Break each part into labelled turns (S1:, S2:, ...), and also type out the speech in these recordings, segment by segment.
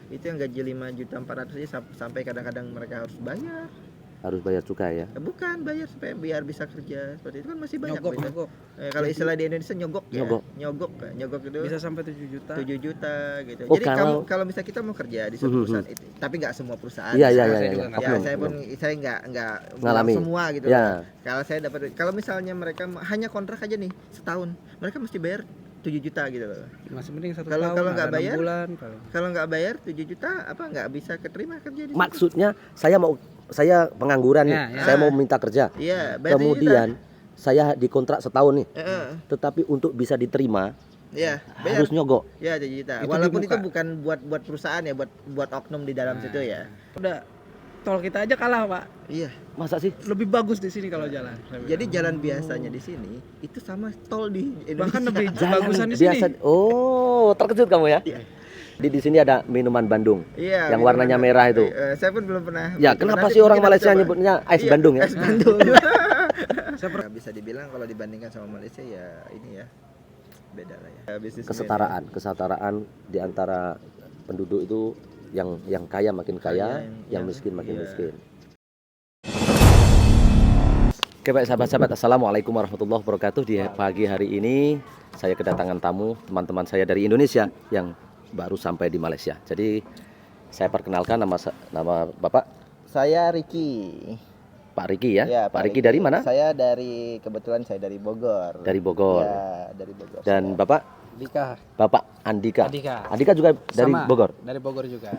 S1: Itu yang gaji 5.400.000 aja sampai kadang-kadang mereka harus bayar.
S2: Harus bayar cukai ya.
S1: Bukan bayar supaya biar bisa kerja seperti itu kan masih banyak.
S3: Nyogok.
S1: Kalau istilah di Indonesia nyogok ya. Nyogok itu
S3: Bisa sampai 7 juta.
S1: 7 juta gitu.
S2: Oh,
S1: Jadi kalau misalnya kita mau kerja di suatu perusahaan itu, tapi nggak semua perusahaan.
S2: Iya.
S1: Saya nggak
S2: ngalami
S1: semua gitu.
S2: Ya.
S1: Kalau misalnya mereka hanya kontrak aja nih setahun, mereka mesti bayar 7 juta gitu loh.
S3: Masih mending 1
S1: Kalau
S3: tahun.
S1: nggak bayar,
S3: 6 bulan.
S1: Kalau nggak bayar 7 juta nggak bisa keterima kerja di situ.
S2: Maksudnya saya pengangguran nih, saya mau minta kerja.
S1: Iya,
S2: kemudian saya dikontrak setahun nih. Tetapi untuk bisa diterima,
S1: ya,
S2: harus nyogok.
S1: Ya, 7 juta. Walaupun itu bukan buat perusahaan ya, buat oknum di dalam situ ya.
S3: Udah tol kita aja kalah, Pak.
S1: Iya.
S2: Masa sih?
S3: Lebih bagus di sini kalau jalan.
S1: Jadi jalan biasanya di sini itu sama tol di Indonesia.
S3: Bahkan lebih
S2: Jalan
S3: bagusan di
S2: biasa.
S3: sini.
S2: Oh, terkejut kamu ya?
S1: Iya.
S2: Di sini ada minuman Bandung.
S1: Iya,
S2: yang warnanya merah itu.
S1: Saya pun belum pernah.
S2: Ya, kenapa sih orang Malaysia nyebutnya es Bandung ya?
S1: Es Bandung. Bisa dibilang kalau dibandingkan sama Malaysia ya ini ya beda lah ya. Kesetaraan di antara penduduk itu yang kaya makin kaya, yang miskin makin miskin. Oke baik sahabat-sahabat, assalamualaikum warahmatullahi wabarakatuh. Di pagi hari ini saya kedatangan tamu teman-teman saya dari Indonesia yang baru sampai di Malaysia. Jadi saya perkenalkan nama Bapak. Saya Ricky.
S2: Pak Ricky ya. Pak Ricky dari mana?
S1: Kebetulan saya dari Bogor.
S2: Dari Bogor.
S1: Ya, dari Bogor.
S2: Dan Bapak? Bapak Andika. Andika juga dari Bogor.
S3: Dari Bogor juga.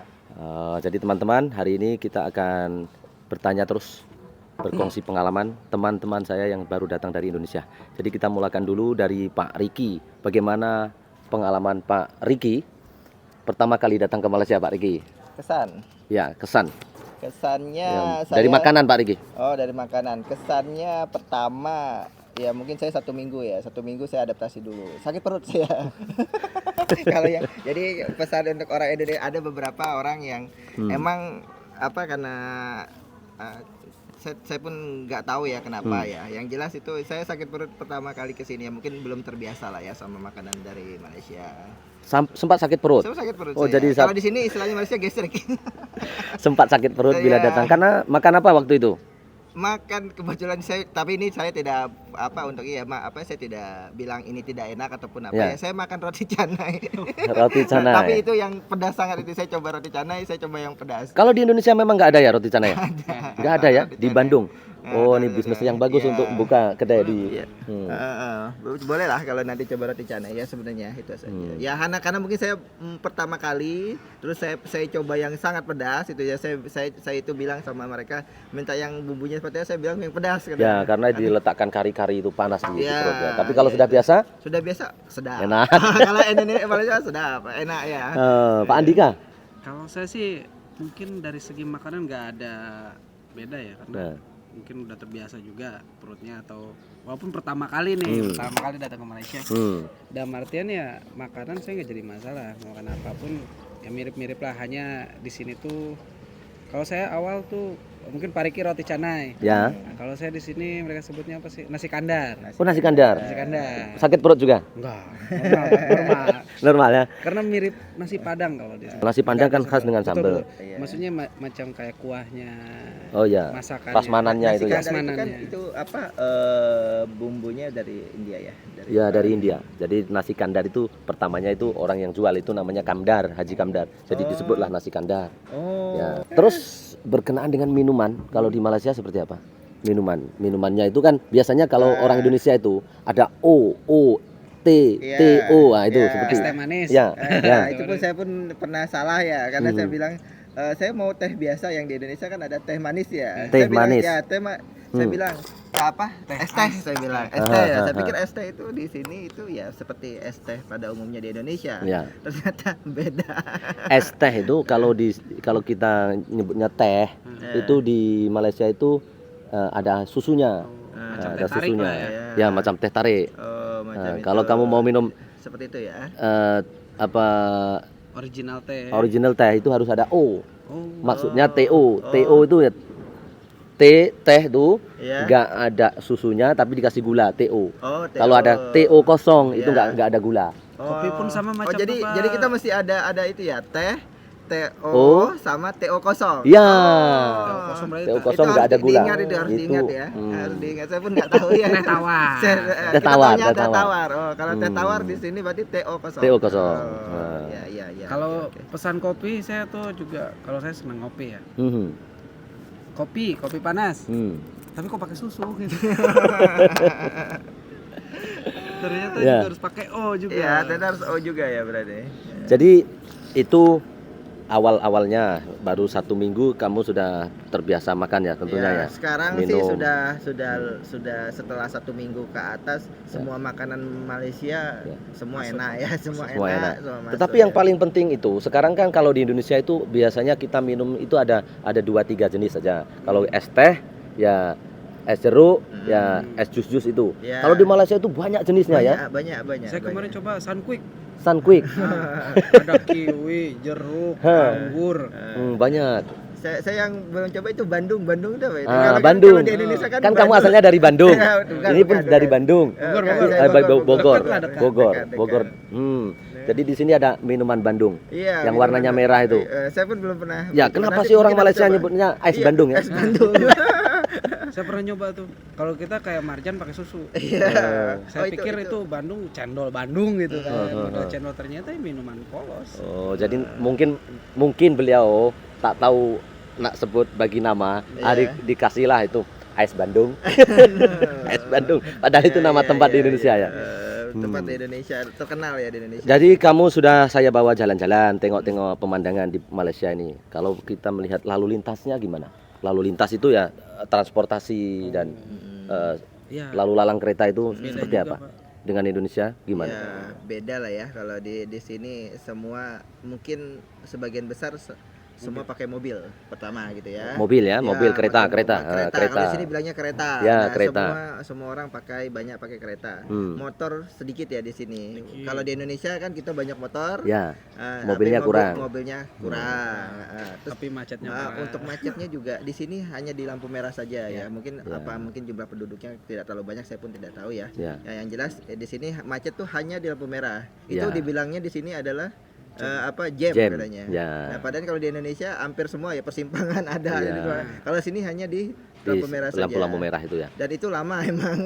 S2: Jadi teman-teman, hari ini kita akan bertanya terus, berkongsi pengalaman teman-teman saya yang baru datang dari Indonesia. Jadi kita mulakan dulu dari Pak Ricky. Bagaimana pengalaman Pak Ricky pertama kali datang ke Malaysia, Pak Ricky?
S1: Kesan.
S2: Ya, kesan.
S1: Kesannya
S2: dari makanan, Pak Ricky.
S1: Oh, dari makanan. Kesannya pertama ya mungkin saya 1 minggu ya. 1 minggu saya adaptasi dulu. Sakit perut saya. Jadi pesan untuk orang Indonesia, ada beberapa orang yang emang karena saya pun nggak tahu ya kenapa ya. Yang jelas itu saya sakit perut pertama kali kesini ya, mungkin belum terbiasa lah ya sama makanan dari Malaysia.
S2: Sempat sakit perut.
S1: Oh, jadi kalau di sini istilahnya Malaysia gestrik.
S2: Sempat sakit perut bila datang. Karena makan apa waktu itu?
S1: Makan kebetulan saya tidak saya tidak bilang ini tidak enak ataupun apa ya. Saya makan roti canai.
S2: Roti canai.
S1: Tapi itu yang pedas sangat, itu saya coba roti canai, saya coba yang pedas.
S2: Kalau di Indonesia memang nggak ada ya roti canai? Nggak ada ya di Bandung. Oh, ini bisnis yang bagus untuk buka kedai di.
S1: Boleh lah kalau nanti coba roti canai ya, sebenarnya itu saja. Ya karena mungkin saya pertama kali, terus saya coba yang sangat pedas itu ya. Saya itu bilang sama mereka minta yang bumbunya seperti saya bilang yang pedas.
S2: Ya karena diletakkan kari-kari itu panas di perutnya. Tapi kalau sudah biasa?
S1: Sudah biasa sedap.
S2: Enak.
S1: Kalau Indonesia Malaysia sedap, enak ya.
S2: Pak Andika?
S3: Kalau saya sih mungkin dari segi makanan nggak ada beda ya, karena mungkin udah terbiasa juga perutnya, atau walaupun pertama kali datang ke Malaysia. Dalam artian ya makanan saya nggak jadi masalah, mau makan apapun ya mirip-mirip lah. Hanya di sini tuh kalau saya awal tuh mungkin Pak Ricky roti canai.
S2: Ya.
S3: Nah, kalau saya di sini mereka sebutnya apa sih? Nasi kandar.
S2: Oh, nasi kandar. Sakit perut juga?
S3: Enggak. Normal.
S2: Normal ya.
S3: Karena mirip nasi Padang kalau di sini.
S2: Nasi Padang kan khas dengan sambal.
S3: Maksudnya macam kayak kuahnya.
S2: Oh ya.
S3: Masakannya.
S2: Prasmanannya itu ya.
S1: Itu bumbunya dari India ya?
S2: Dari India. Jadi nasi kandar itu pertamanya itu orang yang jual itu namanya Kamdar, Haji Kamdar. Jadi disebutlah nasi kandar. Ya. Terus berkenaan dengan minuman, kalau di Malaysia seperti apa? Minumannya itu kan biasanya kalau orang Indonesia itu ada T O, itu seperti
S3: es teh manis.
S2: Ya.
S1: Itu pun saya pun pernah salah ya, karena saya bilang saya mau teh biasa, yang di Indonesia kan ada teh manis ya.
S2: Teh manis.
S1: Saya bilang apa? Es teh, saya bilang es teh. Saya pikir es teh itu di sini itu ya seperti es teh pada umumnya di Indonesia.
S2: Ya.
S1: Ternyata beda.
S2: Es teh itu kalau kita nyebutnya teh itu di Malaysia itu ada susunya. Ada susunya. Ya, macam teh tarik. Kalau kamu mau minum
S1: seperti itu ya.
S3: Original teh
S2: itu harus ada O. Maksudnya TO. TO itu ya teh itu nggak ada susunya tapi dikasih gula, TO. Kalau ada TO kosong itu nggak ada gula.
S3: Kopi pun sama macam
S1: jadi kita mesti ada itu ya, teh Oh.
S4: sama TO kosong.
S1: Ya.
S3: kosong berarti
S1: TO
S3: tak-
S1: kosong
S4: Itu
S1: nggak ada
S4: harus
S1: gula.
S4: diingat, itu harus diingat ya. Harus diingat. Saya pun nggak tahu ya.
S3: Teh tawar.
S1: Teh
S4: Kita
S1: tawar,
S4: taunya
S1: teh
S4: teh
S1: tawar.
S4: tawar. Oh, kalau teh tawar di sini berarti TO kosong.
S1: TO kosong.
S4: Oh,
S1: Nah.
S4: ya.
S3: Kalau
S4: Oke.
S3: pesan kopi saya tuh juga, kalau saya seneng ngopi ya.
S1: Hmm.
S3: Kopi panas.
S1: Hmm.
S3: Tapi kok pakai susu gitu. Ternyata
S1: Ya.
S3: juga harus pakai O juga.
S4: Iya, dan harus O juga ya berarti.
S1: Jadi itu awal-awalnya baru 1 minggu kamu sudah terbiasa makan ya tentunya ya.
S4: Sekarang sih
S1: Minum.
S4: sudah setelah 1 minggu ke atas semua makanan Malaysia
S1: Ya.
S4: semua
S3: Masuk.
S4: enak ya, semua
S1: Semua enak.
S4: enak. Semua masuk
S1: Tetapi yang
S4: ya.
S1: paling penting itu sekarang kan kalau di Indonesia itu biasanya kita minum itu ada 2-3 jenis saja. Kalau es teh ya es jeruk ya es jus-jus itu.
S4: Ya.
S1: Kalau di Malaysia itu banyak jenisnya ya.
S4: banyak.
S3: Saya kemarin coba Sunquick.
S1: Sunquick.
S3: Ada kiwi, jeruk,
S1: Ha.
S3: anggur.
S1: Banyak.
S4: Saya yang belum coba itu Bandung itu apa itu?
S1: Bandung.
S4: Kalau di Indonesia kan,
S1: Kan kamu
S4: Bandung.
S1: asalnya dari Bandung.
S4: Ya, bukan,
S1: Ini pun
S4: bukan,
S1: dari
S4: bukan.
S1: Bandung.
S3: Bogor,
S4: Bukan,
S3: Bogor.
S4: saya
S1: Bogor.
S3: Dekat lah, dekat.
S1: Bogor. Jadi di sini ada minuman Bandung.
S4: Iya,
S1: yang
S4: minuman
S1: warnanya
S4: Bandung.
S1: merah itu.
S4: Saya pun belum pernah.
S1: Ya,
S4: belum
S1: kenapa
S4: pernah,
S1: sih orang
S4: mungkin
S1: Malaysia
S4: coba.
S1: nyebutnya es
S4: Iya,
S1: Bandung ya?
S4: Es Bandung.
S3: Saya pernah nyoba tuh. Kalau kita kayak marjan pakai susu.
S4: Iya.
S3: Saya pikir itu Bandung, cendol Bandung gitu kan. Udah cendol, ternyata minuman polos.
S1: Oh, jadi mungkin beliau tak tahu nak sebut bagi nama,
S4: Iya.
S1: dikasihlah itu es Bandung. Es Bandung. Padahal itu nama tempat di Indonesia ya.
S4: Tempat di Indonesia terkenal ya di Indonesia.
S1: Jadi kamu sudah saya bawa jalan-jalan, tengok-tengok pemandangan di Malaysia ini. Kalau kita melihat lalu lintasnya gimana? Lalu lintas itu ya transportasi dan
S3: Iya.
S1: lalu lalang kereta itu
S3: Beda
S1: seperti
S3: juga,
S1: apa?
S3: Pak.
S1: Dengan Indonesia gimana?
S4: Ya, beda lah ya kalau di sini semua mungkin sebagian besar semua pakai mobil pertama gitu ya.
S1: Mobil ya, mobil, kereta.
S4: pakai kereta. Kalau di sini bilangnya kereta.
S1: Ya, kereta.
S4: Semua orang banyak pakai kereta.
S1: Hmm.
S4: Motor sedikit ya di sini. Kalau di Indonesia kan kita banyak motor.
S1: Ya,
S4: tapi
S1: mobilnya kurang.
S4: Mobilnya kurang. Terus
S3: Tapi macetnya parah.
S4: untuk macetnya juga di sini hanya di lampu merah saja ya. Mungkin
S1: Ya.
S4: mungkin jumlah penduduknya tidak terlalu banyak, saya pun tidak tahu ya.
S1: Ya.
S4: Ya, yang jelas di sini macet tuh hanya di lampu merah. Itu
S1: Ya.
S4: dibilangnya di sini adalah jam
S1: Jam,
S4: katanya.
S1: ya.
S4: Nah, padahal kalau di Indonesia hampir semua ya persimpangan ada.
S1: Ya.
S4: Jadi, kalau sini hanya di
S1: Di
S4: lampu merah saja.
S1: lampu-lampu merah itu ya.
S4: Dan itu lama emang.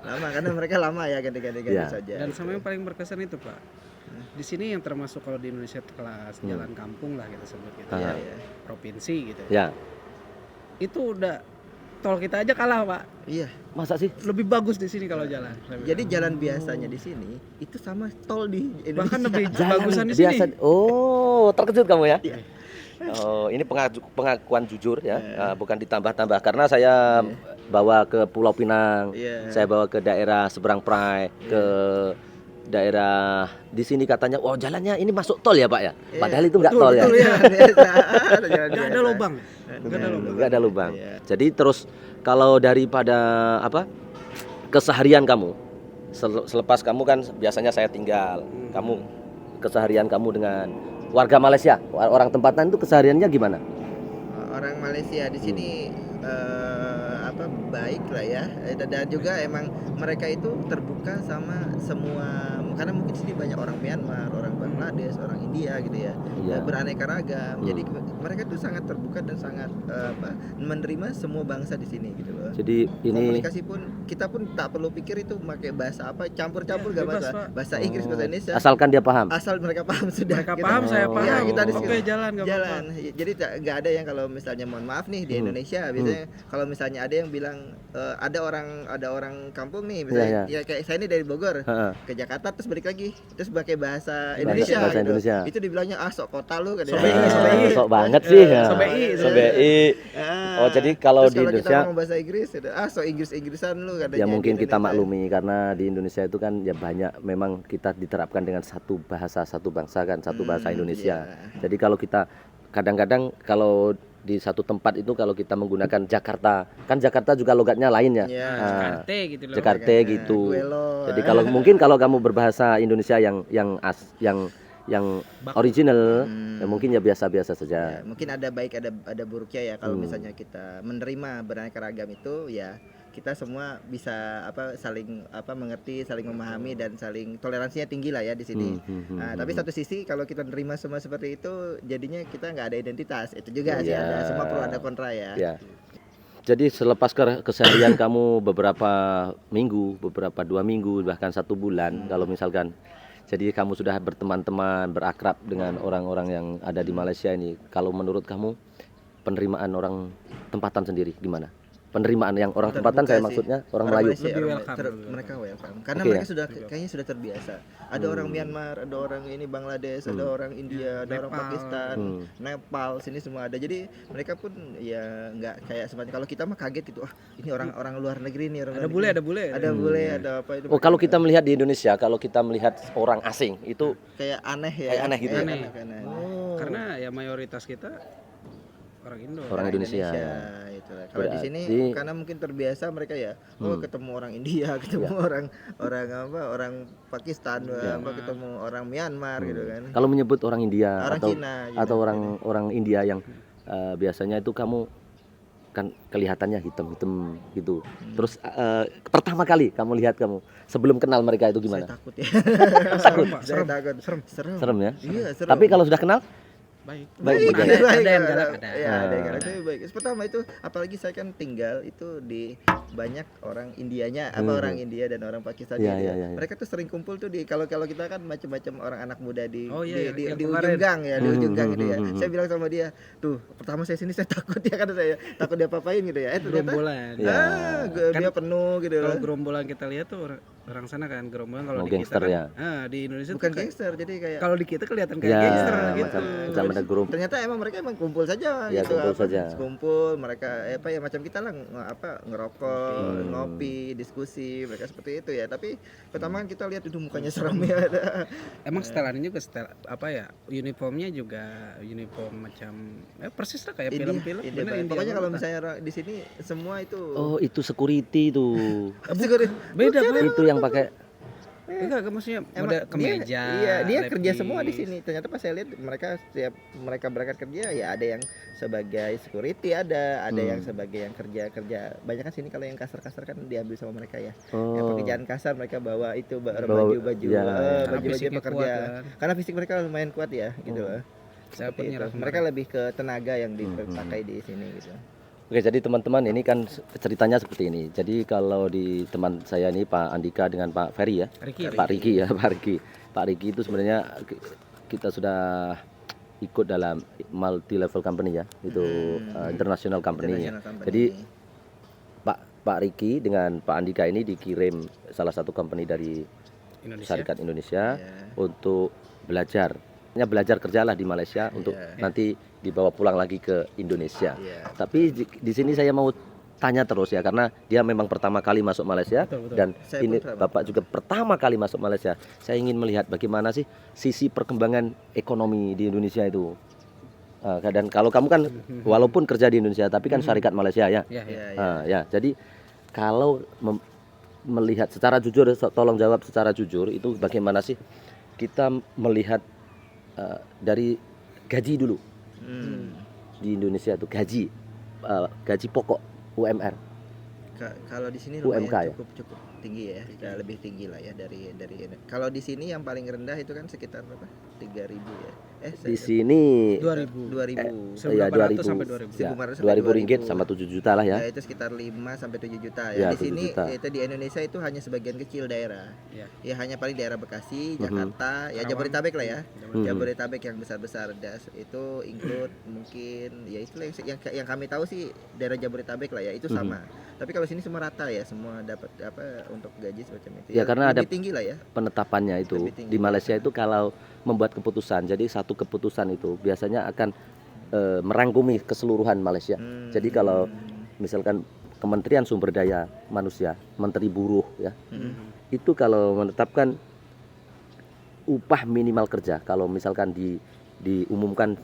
S4: Lama karena mereka lama ya ganti-ganti
S1: Ya.
S4: saja.
S3: Dan sama yang paling berkesan itu, Pak. Di sini yang termasuk kalau di Indonesia itu kelas jalan kampung lah kita sebut gitu.
S1: Ah.
S4: Iya,
S3: Ya.
S4: iya.
S3: Provinsi gitu.
S1: Ya,
S3: Itu udah tol kita aja kalah, Pak.
S4: Iya.
S1: masa sih?
S3: Lebih bagus di sini kalau jalan.
S4: Jadi jalan biasanya di sini itu sama tol di Indonesia.
S3: bahkan lebih
S1: Jalan
S3: bagusan di
S1: biasa.
S3: sini.
S1: Oh, terkejut kamu ya?
S4: Iya.
S1: Oh, ini pengakuan jujur ya, bukan ditambah-tambah karena saya bawa ke Pulau Pinang,
S4: Iya.
S1: saya bawa ke daerah seberang Prai, ke daerah di sini katanya, oh jalannya ini masuk tol ya Pak ya, padahal itu nggak tol ya,
S3: betul, ya.
S4: Jalan
S3: Gak ada
S4: biasa.
S3: lubang. Gak ada lubang.
S1: nggak ada lubang.
S4: Iya.
S1: Jadi terus kalau daripada apa keseharian kamu, selepas kamu kan biasanya saya tinggal, kamu keseharian kamu dengan warga Malaysia, orang tempatan itu kesehariannya gimana?
S4: Orang Malaysia di sini baik lah ya, dan juga emang mereka itu terbuka sama semua, karena mungkin sini banyak orang Myanmar, orang Bangladesh, orang India gitu ya,
S1: Iya.
S4: beraneka ragam. Jadi mereka tuh sangat terbuka dan sangat menerima semua bangsa di sini gitu loh.
S1: Jadi ini
S4: Komunikasi pun kita pun tak perlu pikir itu pakai bahasa apa, campur-campur
S3: Ya,
S4: gak
S3: bebas,
S4: masalah.
S3: Pak.
S4: Bahasa Inggris, bahasa Indonesia.
S1: asalkan dia paham.
S4: Asal mereka paham sudah.
S3: Mereka
S4: gitu.
S3: paham, saya
S1: Oh.
S3: paham.
S4: Ya, kita di
S3: Oke,
S4: sini.
S3: jalan, gak
S4: Jalan.
S3: apa-apa.
S4: Jadi nggak ada yang kalau misalnya mohon maaf nih di Indonesia biasanya kalau misalnya ada yang bilang ada orang kampung nih misalnya
S1: Iya,
S4: ya kayak saya ini dari Bogor
S1: Heeh.
S4: ke Jakarta terus balik lagi terus pakai bahasa Indonesia
S1: bahasa
S4: gitu.
S1: Indonesia.
S4: Itu dibilangnya sok kota lu katanya.
S3: Sobei, sobei.
S1: Sok banget sih. ya.
S3: Sobei.
S1: Sobei.
S4: Ah.
S1: Oh, jadi kalau
S4: Terus
S1: di
S4: kita
S1: Indonesia
S4: ngomong bahasa Inggris sok Inggrisan lu katanya.
S1: ya mungkin
S4: di
S1: kita
S4: Indonesia.
S1: maklumi karena di Indonesia itu kan ya banyak memang kita diterapkan dengan satu bahasa satu bangsa kan satu bahasa Indonesia. Jadi kalau kita kadang-kadang kalau di satu tempat itu kalau kita menggunakan Jakarta kan Jakarta juga logatnya lain ya.
S4: Iya.
S1: Nah,
S3: Jakarta gitu loh.
S1: Jakarta gitu.
S4: Gue lo.
S1: Jadi kalau mungkin kalau kamu berbahasa Indonesia yang original ya mungkin ya biasa-biasa
S4: Ya,
S1: saja.
S4: mungkin ada baik ada buruknya ya kalau misalnya kita menerima beraneka ragam itu ya kita semua bisa saling mengerti, saling memahami dan saling toleransinya tinggi lah ya di sini. Nah, tapi satu sisi kalau kita nerima semua seperti itu, jadinya kita nggak ada identitas. Itu juga sih, ada semua pro ada kontra ya.
S2: Ya. Jadi selepas keseharian kamu beberapa minggu, beberapa 2 minggu, bahkan 1 bulan, kalau misalkan, jadi kamu sudah berteman-teman, berakrab dengan orang-orang yang ada di Malaysia ini. Kalau menurut kamu penerimaan orang tempatan sendiri gimana? Penerimaan yang orang tempatan saya maksudnya orang Melayu.
S4: Malaysia,
S3: Lebih welcome.
S4: mereka welcome karena
S2: Oke,
S4: mereka kayaknya sudah terbiasa. Ada orang Myanmar, ada orang ini Bangladesh, ada orang India, ada orang
S3: Nepal.
S4: Pakistan, Nepal, sini semua ada. Jadi mereka pun ya nggak kayak semacam kalau kita mah kaget gitu, ini orang luar negeri nih, orang
S3: Ada bule, ada bule.
S4: ada bule, ada apa itu.
S2: Oh, kalau kita melihat di Indonesia, kalau kita melihat orang asing itu
S4: kayak aneh ya.
S2: Kayak aneh gitu ya?
S3: Aneh.
S4: Aneh.
S3: Karena ya mayoritas kita orang Indo.
S2: orang Indonesia.
S4: Itu lah. Kalau di sini
S2: Berarti-
S4: karena mungkin terbiasa mereka ya, ketemu orang India, ketemu orang Pakistan, ketemu orang Myanmar gitu kan.
S2: Kalau menyebut orang India
S4: Orang
S2: atau
S4: Cina,
S2: atau orang India yang biasanya itu kamu kan kelihatannya hitam-hitam gitu. Terus pertama kali kamu lihat sebelum kenal mereka itu
S4: Saya
S2: gimana?
S4: takut ya.
S3: Serem, Pak.
S4: Saya
S3: Serem.
S4: takut.
S3: Serem.
S2: Serem ya?
S4: Iya, serem.
S2: Tapi kalau sudah kenal
S3: Baik.
S2: baik juga.
S3: Ada yang galak, ada.
S4: Ya, ada yang galak, tapi baik. Pertama itu apalagi saya kan tinggal itu di banyak orang Indianya, orang India dan orang Pakistan.
S2: Iya,
S4: Jadi
S2: iya, iya.
S4: mereka tuh sering kumpul tuh di kalau kita kan macam-macam orang anak muda di
S3: Oh, iya,
S4: di
S3: yang
S4: ujung
S3: kemarin.
S4: gang ya, di ujung gang gitu ya. Saya bilang sama dia, "Tuh, pertama saya sini saya takut ya kan saya takut dia apain gitu ya." Ternyata
S3: Gerombolan.
S4: dia penuh gitu
S3: Kalau
S4: loh.
S3: gerombolan kita lihat tuh orang sana kan gerombolan kalau
S2: Oh,
S3: di
S2: gangster
S3: kita
S2: ya.
S3: kan, di Indonesia
S4: Bukan
S3: tuh kayak-
S4: gangster, jadi kayak
S3: kalau di kita kelihatan kayak
S2: Ya,
S3: gangster gitu.
S2: macam ada grup.
S4: ternyata mereka emang kumpul saja
S2: Ya,
S4: gitu,
S2: kumpul saja.
S4: kumpul mereka ya macam kita lah ngerokok, ngopi, diskusi, mereka seperti itu ya. Tapi pertama kan kita lihat itu mukanya serem ya.
S3: Emang setelannya juga setel apa ya? Uniformnya juga uniform macam persis lah kayak film-film.
S4: India
S3: Bener,
S4: banget.
S3: India
S4: Pokoknya kalau
S3: banget.
S4: misalnya di sini semua itu
S2: Oh, itu security tuh.
S3: Beda banget.
S2: Itu yang pakai
S3: Enggak, maksudnya
S4: Emang
S3: model kemeja.
S4: dia kerja
S3: lepis.
S4: semua di sini. Ternyata pas saya lihat mereka setiap mereka berangkat kerja ya ada yang sebagai security, ada yang sebagai yang kerja. Banyak kan sini kalau yang kasar-kasar kan diambil sama mereka ya. Yang
S2: Oh.
S4: pekerjaan kasar mereka bawa itu
S2: Bawa-
S4: baju-baju
S2: ya, ya.
S4: baju-baju
S3: Fisiknya
S4: pekerja.
S3: kuat, kan.
S4: Karena fisik mereka lumayan kuat ya gitu loh.
S3: Saya
S4: Seperti itu.
S3: penyerah
S4: Mereka lebih ke tenaga yang dipakai di sini gitu.
S2: Oke, jadi teman-teman ini kan ceritanya seperti ini. Jadi kalau di teman saya ini Pak Andika dengan Pak Ferry ya,
S3: Riki.
S2: Pak Riki ya, Pak Riki itu sebenarnya kita sudah ikut dalam multi level company ya, itu international company ya.
S4: International company.
S2: Jadi Pak Riki dengan Pak Andika ini dikirim salah satu company dari
S3: Indonesia.
S2: Syarikat Indonesia
S4: Ya.
S2: untuk belajar. Belajar kerjalah di Malaysia untuk nanti dibawa pulang lagi ke Indonesia.
S4: Iya.
S2: Tapi di sini saya mau tanya terus ya, karena dia memang pertama kali masuk Malaysia.
S3: Betul, betul.
S2: Dan
S4: Saya
S2: ini
S4: pun sama.
S2: Bapak juga pertama kali masuk Malaysia. Saya ingin melihat bagaimana sih sisi perkembangan ekonomi di Indonesia itu. Dan kalau kamu kan walaupun kerja di Indonesia tapi kan syarikat Malaysia ya.
S3: Ya, ya.
S4: Iya,
S2: Ya, jadi kalau melihat secara jujur, tolong jawab secara jujur, itu bagaimana sih kita melihat dari gaji dulu di Indonesia itu gaji pokok UMR.
S4: Kalau di sini
S2: UMK
S4: lumayan
S2: ya?
S4: cukup tinggi ya, lebih tinggi lah ya dari kalau di sini yang paling rendah itu kan sekitar berapa? 3.000 ya.
S2: Di sini
S3: 2000.
S4: 2.000.
S2: ya
S3: 1.800
S2: 2000
S3: sampai 2.000.
S2: ya,
S4: 1.500 sampai
S2: 2.000 ringgit
S4: 2.000.
S2: sama 7 juta lah ya.
S4: Ya itu sekitar 5 sampai 7 juta
S2: Ya,
S4: ya. Di
S2: 7
S4: sini
S2: juta.
S4: itu di Indonesia itu hanya sebagian kecil daerah.
S3: Ya.
S4: Ya hanya paling daerah Bekasi, Jakarta, ya Jabodetabek lah ya. Jabodetabek yang besar-besar itu include mungkin ya itu yang kami tahu sih daerah Jabodetabek lah ya, itu sama. Tapi kalau sini semua rata ya, semua dapat untuk gaji semacam itu.
S2: Ya, karena
S4: lebih
S2: ada
S4: tinggi lah ya.
S2: Penetapannya itu
S4: Lebih tinggi.
S2: di Malaysia itu kalau membuat keputusan, jadi satu keputusan itu biasanya akan merangkumi keseluruhan Malaysia. Jadi kalau misalkan Kementerian Sumber Daya Manusia, Menteri Buruh ya, itu kalau menetapkan upah minimal kerja, kalau misalkan diumumkan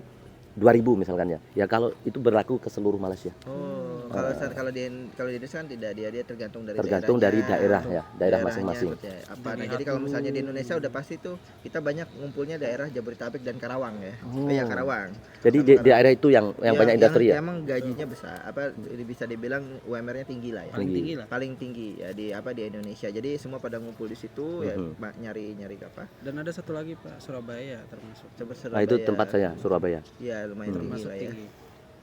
S2: 2.000 misalkan ya. Ya kalau itu berlaku ke seluruh Malaysia.
S4: Oh, kalau di Indonesia kan tidak, dia tergantung dari
S2: Tergantung dari daerah ya, daerah
S4: daerahnya,
S2: masing-masing.
S4: apa. Nah, jadi kalau misalnya di Indonesia udah pasti tuh kita banyak ngumpulnya daerah Jabodetabek dan Karawang ya. Iya, Karawang.
S2: Jadi
S4: Sama
S2: di
S4: Karawang.
S2: daerah itu yang banyak industri ya.
S4: Emang gajinya besar, bisa dibilang UMR-nya tinggi lah ya.
S3: Paling tinggi lah.
S4: Paling tinggi ya di Indonesia. Jadi semua pada ngumpul di situ ya, nyari apa.
S3: Dan ada satu lagi Pak, Surabaya termasuk.
S2: Nah, itu tempat saya, Surabaya.
S4: Iya, lumayan tinggi
S3: Termasuk
S4: lah ya.
S3: tinggi.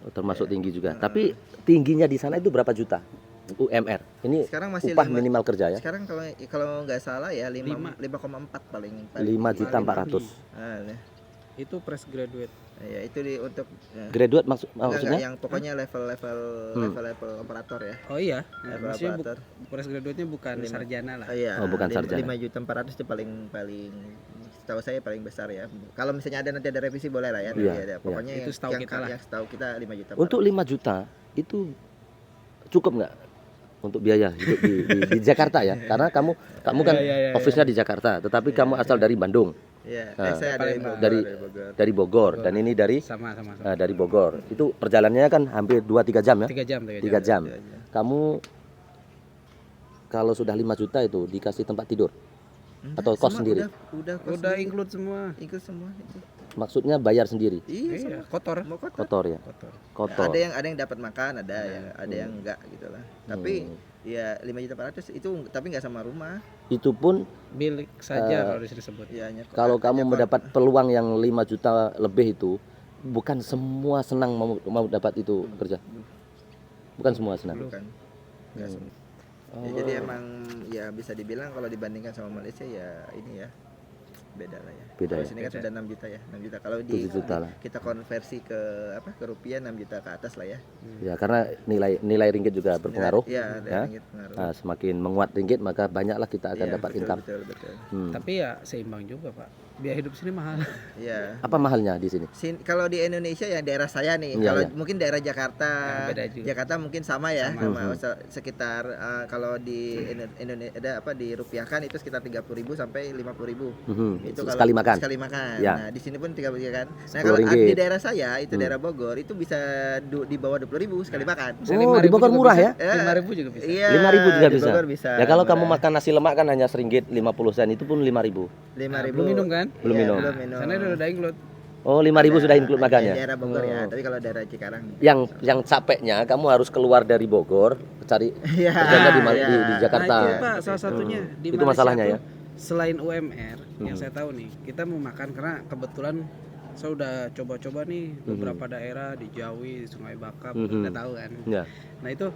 S2: Termasuk tinggi juga. Tapi tingginya di sana itu berapa juta? UMR. Ini
S4: Sekarang masih
S2: upah
S4: 5
S2: minimal kerja ya.
S4: Sekarang kalau nggak salah ya 5,4 paling
S2: 5.400.000.
S4: Nah,
S3: Itu fresh graduate.
S4: ya itu untuk
S2: Graduate
S4: enggak,
S2: maksudnya?
S4: yang pokoknya level operator ya.
S3: Oh iya,
S4: Level
S3: maksudnya
S4: operator.
S3: fresh graduate-nya bukan sarjana lah.
S4: Iya.
S2: Oh, bukan sarjana.
S4: 5.400.000 itu paling setahu saya paling besar ya. Kalau misalnya ada nanti ada revisi boleh lah ya.
S2: Iya,
S4: Nanti ada. Pokoknya
S3: Itu setahu kita lah.
S4: yang setahu kita 5.400.000.
S2: Untuk 5 juta itu cukup nggak untuk biaya hidup di Jakarta ya? Karena kamu kan
S3: Iya.
S2: office-nya di Jakarta, tetapi kamu asal dari Bandung,
S4: Iya,
S2: Nah,
S4: saya
S2: dari Bogor, dan ini dari
S3: Sama.
S2: dari Bogor. Itu perjalanannya kan hampir 2-3 jam ya?
S3: 3 jam.
S2: 3 jam. Kamu kalau sudah 5 juta itu dikasih tempat tidur atau kos sendiri?
S4: Udah
S3: Udah include semua.
S4: ikut semua itu.
S2: Maksudnya bayar sendiri,
S3: Iya, kotor.
S4: Mau kotor.
S2: kotor ya?
S3: Kotor.
S2: Kotor.
S4: Ada yang dapat makan, ada yang enggak gitu lah. Tapi ya 5.400.000 itu tapi nggak sama rumah.
S2: Itu pun
S3: Bilik saja kalau disebut.
S4: Ya,
S2: kalau kamu mendapat peluang yang 5 juta lebih itu, bukan semua senang mau dapat itu kerja. Bukan semua senang.
S4: bukan. Nggak semua. Ya, jadi emang ya bisa dibilang kalau dibandingkan sama Malaysia ya ini ya beda lah ya.
S2: Beda
S4: Kalau
S2: ya?
S4: sini kan sudah 6 juta ya. 6 juta. Kalau
S2: 7 juta lah.
S4: kita konversi ke rupiah 6 juta ke atas lah ya.
S2: Ya, karena nilai ringgit juga berpengaruh.
S4: Iya,
S2: Ya.
S4: ringgit pengaruh.
S2: Nah, semakin menguat ringgit maka banyaklah kita akan
S4: Iya,
S2: dapat
S4: betul,
S2: income.
S4: betul.
S3: Tapi ya seimbang juga Pak. Biaya hidup sini mahal.
S4: Iya.
S2: Apa mahalnya di sini?
S4: Kalau di Indonesia ya daerah saya nih,
S2: Iya,
S4: kalau
S2: iya.
S4: mungkin daerah Jakarta,
S3: Beda juga.
S4: Jakarta mungkin sama ya, sekitar kalau di Indonesia dirupiahkan itu sekitar 30.000 sampai 50.000. Itu kalau
S2: Sekali makan.
S4: Sekali makan.
S2: Ya.
S4: Nah, di sini pun 30 kan. Nah,
S2: 10
S4: kalau
S2: ringgit.
S4: di daerah saya itu daerah Bogor itu bisa di bawah 20.000 sekali makan.
S3: Bisa
S2: Oh,
S3: 5.000
S2: di Bogor
S3: juga
S2: murah
S3: bisa.
S2: ya?
S3: 5.000 juga bisa.
S4: Iya.
S2: 5.000 juga
S4: di
S2: bisa.
S4: Bogor bisa.
S2: Ya kalau kamu
S4: murah.
S2: makan nasi lemak kan hanya RM1.50 itu pun 5.000.
S4: 5.000.
S3: Belum minum kan?
S2: Belum
S4: Iya,
S2: minum.
S4: Belum minum.
S3: Sana udah include.
S2: Oh, 5.000 sudah include
S4: Di
S2: makannya.
S4: daerah Bogor ya,
S2: Oh.
S4: tapi kalau daerah Cikarang
S2: Yang capeknya kamu harus keluar dari Bogor cari
S4: Iya.
S2: kerjanya di
S4: Iya.
S2: Jakarta.
S3: Nah, itu Pak salah satunya di
S2: Itu
S3: Malaysia
S2: masalahnya
S3: tuh,
S2: ya.
S3: Selain UMR yang saya tahu nih, kita mau makan karena kebetulan saya udah coba-coba nih beberapa daerah di Jawi, di Sungai Bakap, udah tahu kan.
S2: Ya.
S3: Nah itu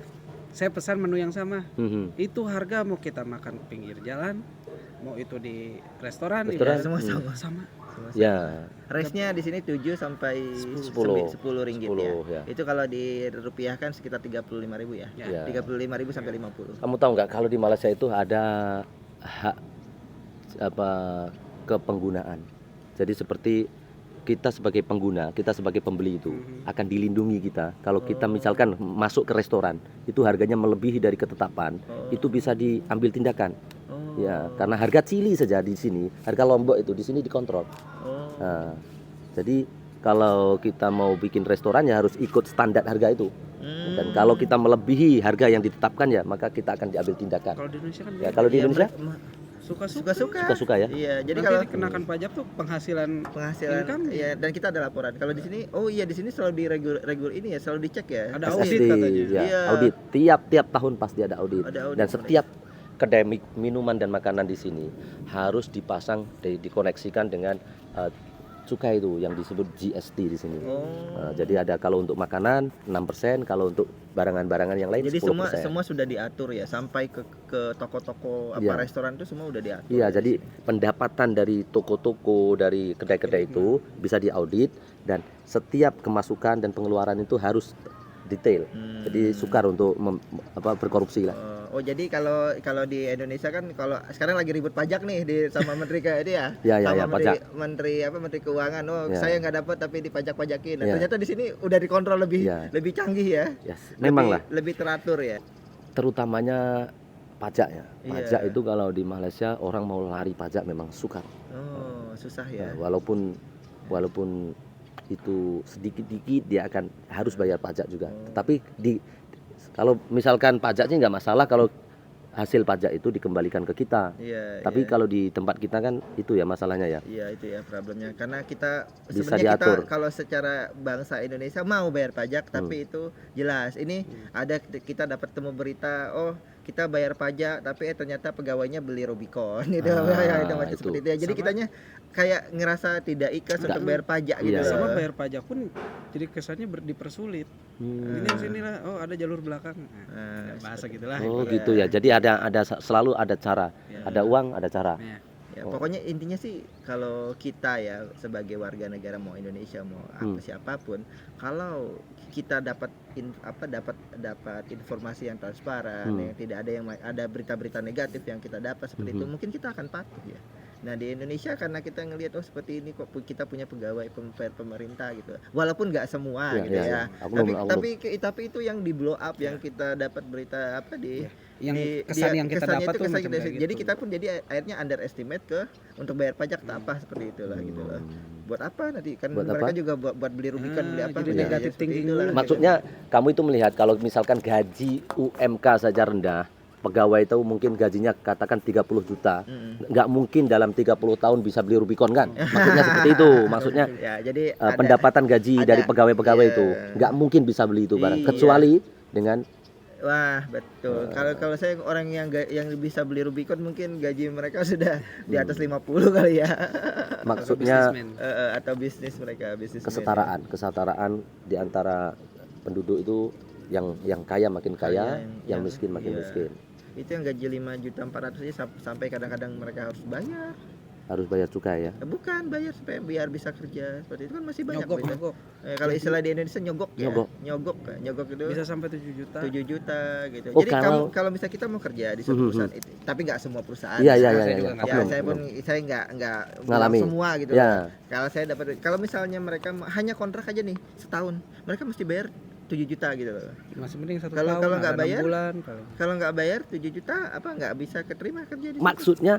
S3: saya pesan menu yang sama.
S2: Mhm.
S3: Itu harga mau kita makan pinggir jalan, mau itu di restoran,
S2: Restoran,
S3: ibarat sama.
S2: Ya.
S4: Range-nya di sini 7 sampai
S2: 10.
S4: 10 ringgit
S2: 10,
S4: ya.
S2: ya.
S4: Itu kalau dirupiahkan sekitar 35.000 ya.
S2: Ya.
S4: 35.000 sampai 50.
S2: Kamu tahu nggak kalau di Malaysia itu ada hak kepenggunaan. Jadi seperti kita sebagai pengguna, kita sebagai pembeli itu akan dilindungi kita. Kalau kita misalkan masuk ke restoran, itu harganya melebihi dari ketetapan, itu bisa diambil tindakan. Ya, karena harga cili saja di sini, harga lombok itu di sini dikontrol. Nah, jadi kalau kita mau bikin restoran ya harus ikut standar harga itu. Dan kalau kita melebihi harga yang ditetapkan ya, maka kita akan diambil tindakan.
S3: Kalau di Indonesia kan
S2: Ya, kalau di Indonesia
S3: suka-suka.
S2: suka-suka ya.
S4: Iya, jadi
S3: Nanti
S4: kalau
S3: dikenakan pajak tuh penghasilan income.
S4: ya dan kita ada laporan. Kalau di sini di sini selalu diregul ini ya, selalu dicek ya.
S3: Ada audit
S2: SSD,
S3: katanya.
S2: ya,
S4: Iya.
S2: audit. Tiap tahun pasti ada audit.
S4: Ada audit.
S2: Dan setiap kedai minuman dan makanan di sini harus dipasang dikoneksikan dengan cukai itu yang disebut GST di sini. Jadi ada kalau untuk makanan 6%, kalau untuk barangan-barangan yang lain
S4: Jadi
S2: 10%.
S4: semua sudah diatur ya, sampai ke toko-toko
S2: Iya.
S4: restoran itu semua udah diatur.
S2: Iya,
S4: ya.
S2: jadi pendapatan dari toko-toko, dari kedai-kedai itu bisa diaudit dan setiap kemasukan dan pengeluaran itu harus detail. Jadi sukar untuk berkorupsi lah.
S4: Jadi kalau di Indonesia kan kalau sekarang lagi ribut pajak nih sama menteri kayak dia
S2: Ya,
S4: sama
S2: pajak.
S4: menteri keuangan.
S2: Ya.
S4: Saya nggak dapat tapi dipajak-pajakin. Nah,
S2: Ya.
S4: ternyata di sini udah dikontrol lebih
S2: Ya.
S4: canggih ya.
S2: Yes, memang lah.
S4: Lebih teratur ya.
S2: Terutamanya pajaknya.
S4: Iya.
S2: Pajak itu kalau di Malaysia orang mau lari pajak memang sukar.
S4: Susah ya.
S2: Nah, walaupun itu sedikit-dikit dia akan harus bayar pajak juga. Tetapi kalau misalkan pajaknya nggak masalah kalau hasil pajak itu dikembalikan ke kita.
S4: Iya,
S2: Tapi
S4: iya.
S2: kalau di tempat kita kan itu ya masalahnya ya.
S4: Iya, itu ya problemnya, karena kita
S2: Bisa
S4: sebenarnya
S2: diatur.
S4: kita kalau secara bangsa Indonesia mau bayar pajak, tapi itu jelas ini ada kita dapat temu berita, oh kita bayar pajak tapi ternyata pegawainya beli Rubicon gitu. Ya, itu macam
S2: itu.
S4: seperti itu ya. Jadi
S3: Sama-
S4: kitanya kayak ngerasa tidak ikhlas
S2: Nggak.
S4: untuk bayar pajak
S2: Iya.
S4: gitu.
S3: Sama bayar pajak pun jadi kesannya dipersulit. Ini sinilah, oh ada jalur belakang. Nah, bahasa gitulah.
S2: Oh gitu ya. Jadi selalu ada cara. Ada uang, ada cara.
S3: Ya.
S4: Ya, pokoknya intinya sih kalau kita ya sebagai warga negara mau Indonesia mau apa siapapun, kalau kita dapat dapat informasi yang transparan, yang tidak ada berita-berita negatif yang kita dapat seperti itu, mungkin kita akan patuh ya. Nah di Indonesia karena kita ngelihat oh seperti ini kok kita punya pegawai pemerintah gitu, walaupun nggak semua gitu ya. Tapi itu yang di blow up, yang kita dapat berita apa
S3: Yang kesan yang kita
S4: kesannya
S3: dapat
S4: itu
S3: tuh
S4: kesan
S3: macam
S4: kita-
S3: kayak
S4: jadi
S3: gitu.
S4: kita pun jadi akhirnya underestimate untuk bayar pajak tak apa seperti itulah gitu loh. Buat apa nanti kan
S2: Buat
S4: mereka
S2: apa?
S4: juga buat beli Rubicon beli apa
S3: jadi
S4: ya,
S3: negatif
S4: seperti
S3: thinking
S4: itulah,
S3: dulu.
S4: gitu.
S2: Maksudnya kamu itu melihat kalau misalkan gaji UMK saja rendah, pegawai itu mungkin gajinya katakan 30 juta. Nggak mungkin dalam 30 tahun bisa beli Rubicon kan? Maksudnya seperti itu. Maksudnya
S4: Ya, jadi
S2: pendapatan gaji
S4: ada.
S2: dari pegawai-pegawai
S4: Iya.
S2: itu nggak mungkin bisa beli itu barang
S4: Iya.
S2: kecuali dengan
S4: wah betul. Kalau saya orang yang bisa beli Rubicon mungkin gaji mereka sudah di atas 50 kali ya.
S2: maksudnya
S3: Businessman.
S4: Atau bisnis mereka bisnis
S2: kesetaraan di antara penduduk itu yang kaya makin kaya, yang miskin makin
S4: iya.
S2: miskin.
S4: Itu yang gaji 5.400.000 aja sampai kadang-kadang mereka harus bayar.
S2: Harus bayar cukai ya.
S4: Bukan bayar supaya biar bisa kerja seperti itu kan masih banyak
S3: Nyogok,
S4: gitu.
S3: nyogok.
S4: Kalau istilah di Indonesia nyogok ya.
S2: Nyogok.
S4: Nyogok itu
S3: Bisa sampai 7 juta.
S4: 7 juta gitu.
S2: Oh,
S4: Jadi kalau misalnya kita mau kerja di suatu perusahaan itu, tapi nggak semua perusahaan.
S2: Iya
S3: Saya
S2: iya
S3: juga
S2: iya.
S3: nggak
S4: Ya,
S2: Oknum,
S4: saya pun
S2: oknum.
S4: saya nggak
S2: Ngalami.
S4: bilang semua gitu.
S2: Ya.
S4: Kalau misalnya mereka hanya kontrak aja nih setahun, mereka mesti bayar 7 juta gitu loh.
S3: Masih mending 1
S4: Kalau-
S3: tahun.
S4: kalau nggak
S3: ada 6
S4: bayar,
S3: bulan paling.
S4: Kalau nggak bayar 7 juta nggak bisa keterima kerja di situ.
S2: Maksudnya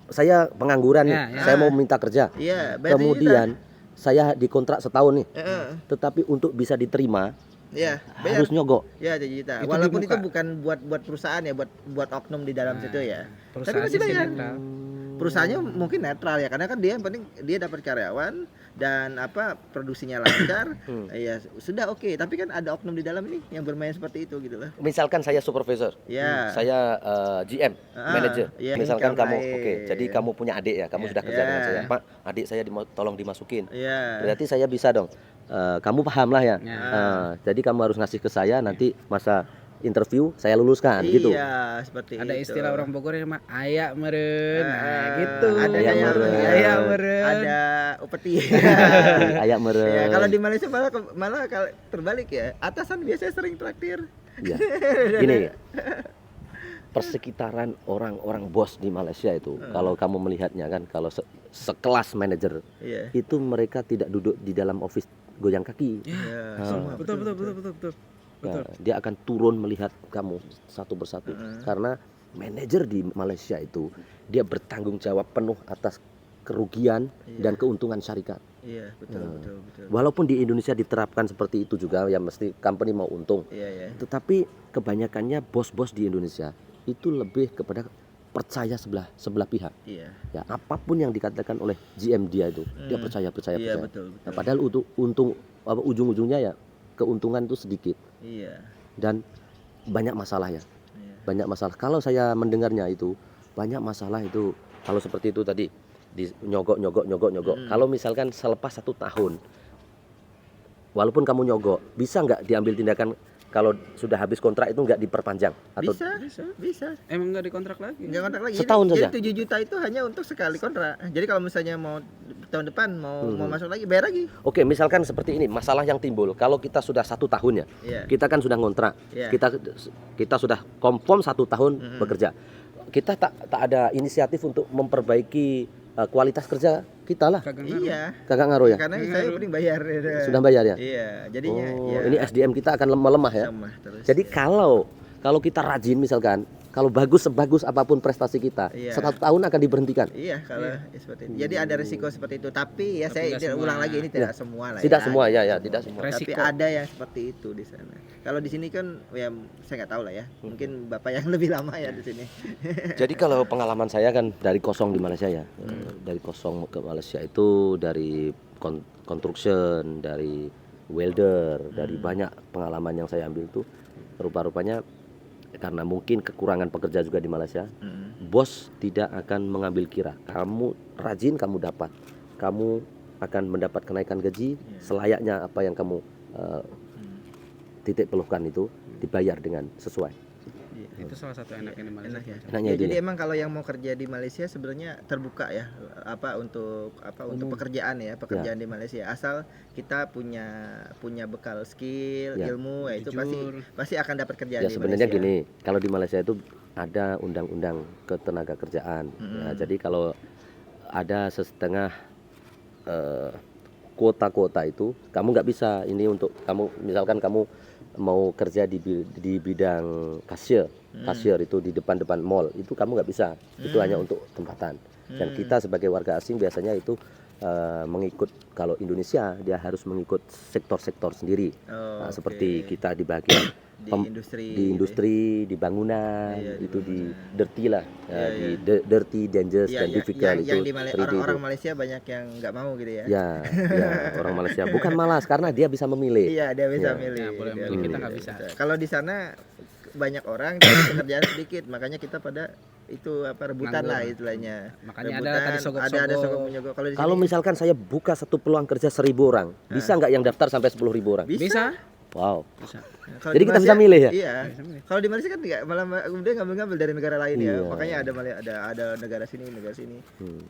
S2: saya pengangguran nih,
S3: Ya, ya.
S2: saya mau minta kerja.
S4: Iya, bayar 7 juta.
S2: Kemudian saya dikontrak setahun nih,
S4: Heeh.
S2: tetapi untuk bisa diterima
S4: Iya, bayar.
S2: harus nyogok.
S4: Ya 7 juta.
S3: Itu
S4: Walaupun
S3: dibuka.
S4: itu bukan buat perusahaan ya, buat oknum di dalam situ ya.
S3: Perusahaan
S4: Tapi masih
S3: sih
S4: bayar.
S3: netral.
S4: Perusahaannya mungkin netral ya, karena kan dia yang penting dia dapat karyawan dan produksinya lancar. Ya sudah oke. Tapi kan ada oknum di dalam ini yang bermain seperti itu gitu loh.
S2: Misalkan saya supervisor,
S4: Ya.
S2: saya GM, manager.
S4: iya.
S2: Misalkan
S4: Income
S2: kamu,
S4: naik.
S2: oke, jadi kamu punya adik ya, kamu sudah kerja dengan
S4: Iya.
S2: saya, Pak, adik saya tolong dimasukin.
S4: Iya.
S2: Berarti saya bisa dong. Kamu paham lah ya.
S3: Ya.
S2: Jadi kamu harus ngasih ke saya nanti masa interview saya luluskan gitu.
S4: Iya, seperti
S3: Ada
S4: itu.
S3: istilah orang Bogor yang mah ayak meren. Nah, gitu.
S4: Ada
S2: Ayak
S4: kayak
S2: meren.
S3: Ayak meren.
S4: Ada upeti.
S2: Ayak meren.
S4: Ya, kalau di Malaysia malah kalau terbalik ya. Atasan biasanya sering traktir.
S2: Ya. Gini, persekitaran orang-orang bos di Malaysia itu, kalau kamu melihatnya kan, kalau sekelas manajer
S4: Iya.
S2: itu mereka tidak duduk di dalam office goyang kaki.
S4: Iya,
S2: Ah.
S4: semua
S3: Betul.
S2: Ya, dia akan turun melihat kamu satu persatu, karena manajer di Malaysia itu dia bertanggung jawab penuh atas kerugian dan keuntungan syarikat.
S4: Iya, betul.
S2: Walaupun di Indonesia diterapkan seperti itu juga, ya mesti company mau untung.
S4: Iya.
S2: Tetapi kebanyakannya bos-bos di Indonesia itu lebih kepada percaya sebelah pihak.
S4: Iya.
S2: Ya, apapun yang dikatakan oleh GM dia itu, dia percaya.
S4: Iya, betul.
S2: Nah, padahal ujung-ujungnya ya keuntungan itu sedikit
S4: Iya.
S2: dan banyak masalah ya.
S4: Iya.
S2: Banyak masalah. Kalau saya mendengarnya itu banyak masalah itu. Kalau seperti itu tadi di nyogok. Kalau misalkan selepas 1 tahun, walaupun kamu nyogok, bisa nggak diambil tindakan kalau sudah habis kontrak itu nggak diperpanjang atau
S4: Bisa.
S3: Emang nggak dikontrak lagi?
S4: Enggak kontrak lagi.
S2: Setahun
S4: Jadi
S2: saja?
S4: 7 juta itu hanya untuk sekali kontrak. Jadi kalau misalnya mau tahun depan mau masuk lagi bayar lagi.
S2: Oke, misalkan seperti ini, masalah yang timbul kalau kita sudah 1 tahun ya,
S4: Iya.
S2: kita kan sudah ngontrak,
S4: Iya.
S2: kita sudah confirm 1 tahun bekerja, kita tak ada inisiatif untuk memperbaiki kualitas kerja kita lah,
S3: Kagak ngaruh.
S4: Iya.
S2: kagak ngaruh ya?
S4: Karena saya penting bayar.
S2: Sudah bayar ya?
S4: Iya, jadinya
S2: Oh,
S4: ya
S2: ini SDM kita akan melemah ya.
S4: sama terus.
S2: Jadi kalau kita rajin misalkan Kalau bagus sebagus apapun prestasi kita,
S4: Iya.
S2: 1 tahun akan diberhentikan.
S4: Iya kalau seperti itu. Jadi ada risiko seperti itu. Tapi ya saya
S3: nggak semua.
S4: ulang lagi ini tidak semua lah.
S2: Tidak
S4: ya.
S2: semua ya, tidak semua.
S3: Resiko.
S4: Tapi ada yang seperti itu di sana. Kalau di sini kan ya saya nggak tahu lah ya. Mungkin Bapak yang lebih lama ya di sini.
S2: Jadi kalau pengalaman saya kan dari kosong di Malaysia ya, dari kosong ke Malaysia itu dari construction, dari welder, dari banyak pengalaman yang saya ambil itu rupa-rupanya karena mungkin kekurangan pekerja juga di Malaysia, bos tidak akan mengambil kira. Kamu rajin, kamu dapat, kamu akan mendapat kenaikan gaji selayaknya apa yang kamu titik peluhkan itu dibayar dengan sesuai.
S3: Itu salah satu enaknya di Malaysia.
S4: Enak ya.
S2: Enaknya
S4: Ya,
S2: itu
S4: jadi
S2: ya.
S4: emang kalau yang mau kerja di Malaysia sebenarnya terbuka ya untuk pekerjaan ya, pekerjaan di Malaysia. Asal kita punya bekal skill,
S2: Ya.
S4: ilmu, ya itu
S3: Jujur.
S4: pasti akan dapat kerjaan
S2: Ya
S4: di
S2: sebenarnya
S4: Malaysia.
S2: gini, kalau di Malaysia itu ada undang-undang ketenaga kerjaan. Nah, jadi kalau ada setengah kuota-kuota itu, kamu nggak bisa ini untuk kamu, misalkan kamu mau kerja di bidang kasir itu di depan mall, itu kamu nggak bisa, itu hanya untuk tempatan. Dan kita sebagai warga asing biasanya itu mengikut, kalau Indonesia dia harus mengikut sektor-sektor sendiri.
S4: Oh,
S2: Nah,
S4: oke.
S2: seperti kita di bagian
S4: di industri
S2: di industri, di bangunan,
S4: Iya, di
S2: itu di
S4: bangunan.
S2: dirty lah,
S4: Iya,
S2: di dirty, dangerous,
S4: ya,
S2: dan difficult itu
S4: yang di
S2: treaty
S4: orang-orang
S2: itu.
S4: Malaysia banyak yang nggak mau gitu ya.
S2: Ya, orang Malaysia bukan malas karena dia bisa memilih.
S4: Iya, dia bisa
S2: Ya.
S4: milih.
S3: Ya, boleh
S4: Dia
S3: milih,
S2: kita
S3: nggak bisa.
S4: Kalau di sana banyak orang tapi pekerjaan sedikit, makanya kita pada itu rebutan
S3: Nganggur.
S4: lah istilahnya.
S3: Makanya ada
S4: Rebutan,
S3: tadi sogok-sogok.
S4: ada sogok menyogok. Kalau di
S2: Kalau
S4: sini
S2: misalkan saya buka satu peluang kerja 1.000 orang, bisa nggak yang daftar sampai 10.000 orang?
S3: Bisa.
S2: Wow.
S3: Bisa.
S4: kalau
S2: Jadi
S4: di
S2: kita
S4: Malaysia-
S2: bisa milih ya?
S4: Iya.
S3: Bisa milih.
S4: Kalau di Malaysia kan nggak, malah dia ngambil dari negara lain ya.
S2: Iya.
S4: Makanya ada negara sini,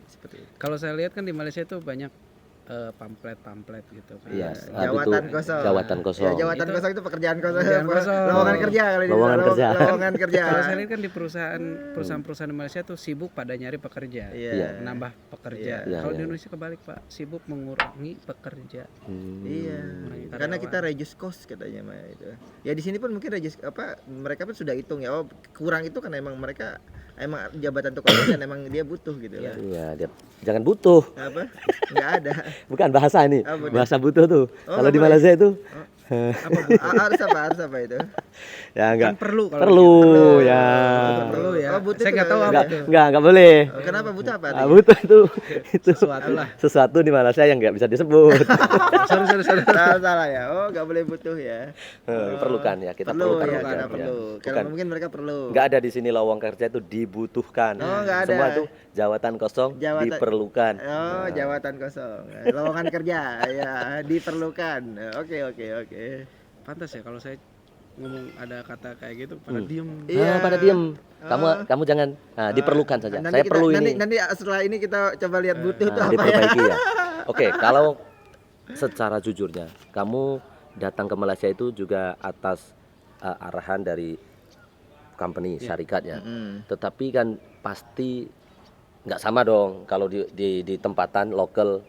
S4: seperti itu.
S3: Kalau saya lihat kan di Malaysia itu banyak pamflet gitu kan.
S2: Iya.
S4: Jawatan
S2: itu
S4: kosong.
S2: jawatan kosong.
S4: Ya, jawatan
S3: Itu-
S4: kosong itu pekerjaan kosong.
S3: Pekerjaan kosong.
S4: Lowongan kerja kali ini.
S2: Lowongan kerja.
S4: Lowongan kerja.
S3: Kalau saya lihat kan di perusahaan-perusahaan di Malaysia tuh sibuk pada nyari pekerja,
S4: Iya.
S3: menambah pekerja.
S2: Iya,
S3: Kalau
S2: iya.
S3: di Indonesia kebalik Pak, sibuk mengurangi pekerja.
S4: Iya.
S3: Karyawan.
S4: Karena kita reduce cost katanya mah itu. Ya di sini pun mungkin reduce mereka pun sudah hitung ya. Oh, kurang itu kan emang mereka jabatan tukang dan emang dia butuh gitu lah.
S2: Iya, dia jangan butuh.
S4: Apa? Enggak ada.
S2: Bukan bahasa ini.
S4: Apa dia?
S2: Bahasa butuh tuh.
S4: Oh,
S2: Kalau di
S4: boleh.
S2: Malaysia itu
S4: Harus apa itu?
S2: ya enggak
S3: Kan perlu kalau
S2: perlu
S3: gitu.
S2: ya.
S3: Perlu ya.
S4: Oh, butuh
S3: Saya
S4: itu
S3: nggak tahu
S4: nggak-
S3: apa
S2: Enggak,
S3: tuh.
S2: enggak boleh.
S4: Oh, kenapa butuh apa?
S2: Ah, butuh itu
S3: Sesuatu lah.
S2: sesuatu di Malaysia yang nggak bisa disebut.
S3: Sorry.
S4: Salah ya. Oh, enggak boleh butuh ya.
S2: Perlukan ya, kita
S4: perlu
S2: perlukan
S4: ya,
S2: pekerjaan,
S4: karena
S2: ya.
S4: perlu.
S2: Bukan,
S4: Karena mungkin mereka perlu.
S2: nggak ada di sini lowongan kerja itu dibutuhkan.
S4: Oh, nggak ada.
S2: Semua itu jawatan kosong
S4: Jawatan-
S2: diperlukan.
S4: Oh, jawatan kosong. Lowongan kerja ya diperlukan. Oke.
S3: Pantas ya kalau saya ngomong ada kata kayak gitu pada diem.
S4: Iya.
S2: Pada diem. Kamu jangan diperlukan saja.
S4: Nanti
S2: Saya
S4: kita-
S2: perlu
S4: nanti,
S2: ini.
S4: nanti setelah ini kita coba lihat butuh tuh apa ya.
S2: Diperbaiki ya. Oke, kalau secara jujurnya, kamu datang ke Malaysia itu juga atas arahan dari company syarikat ya. Tetapi kan pasti nggak sama dong kalau di tempatan lokal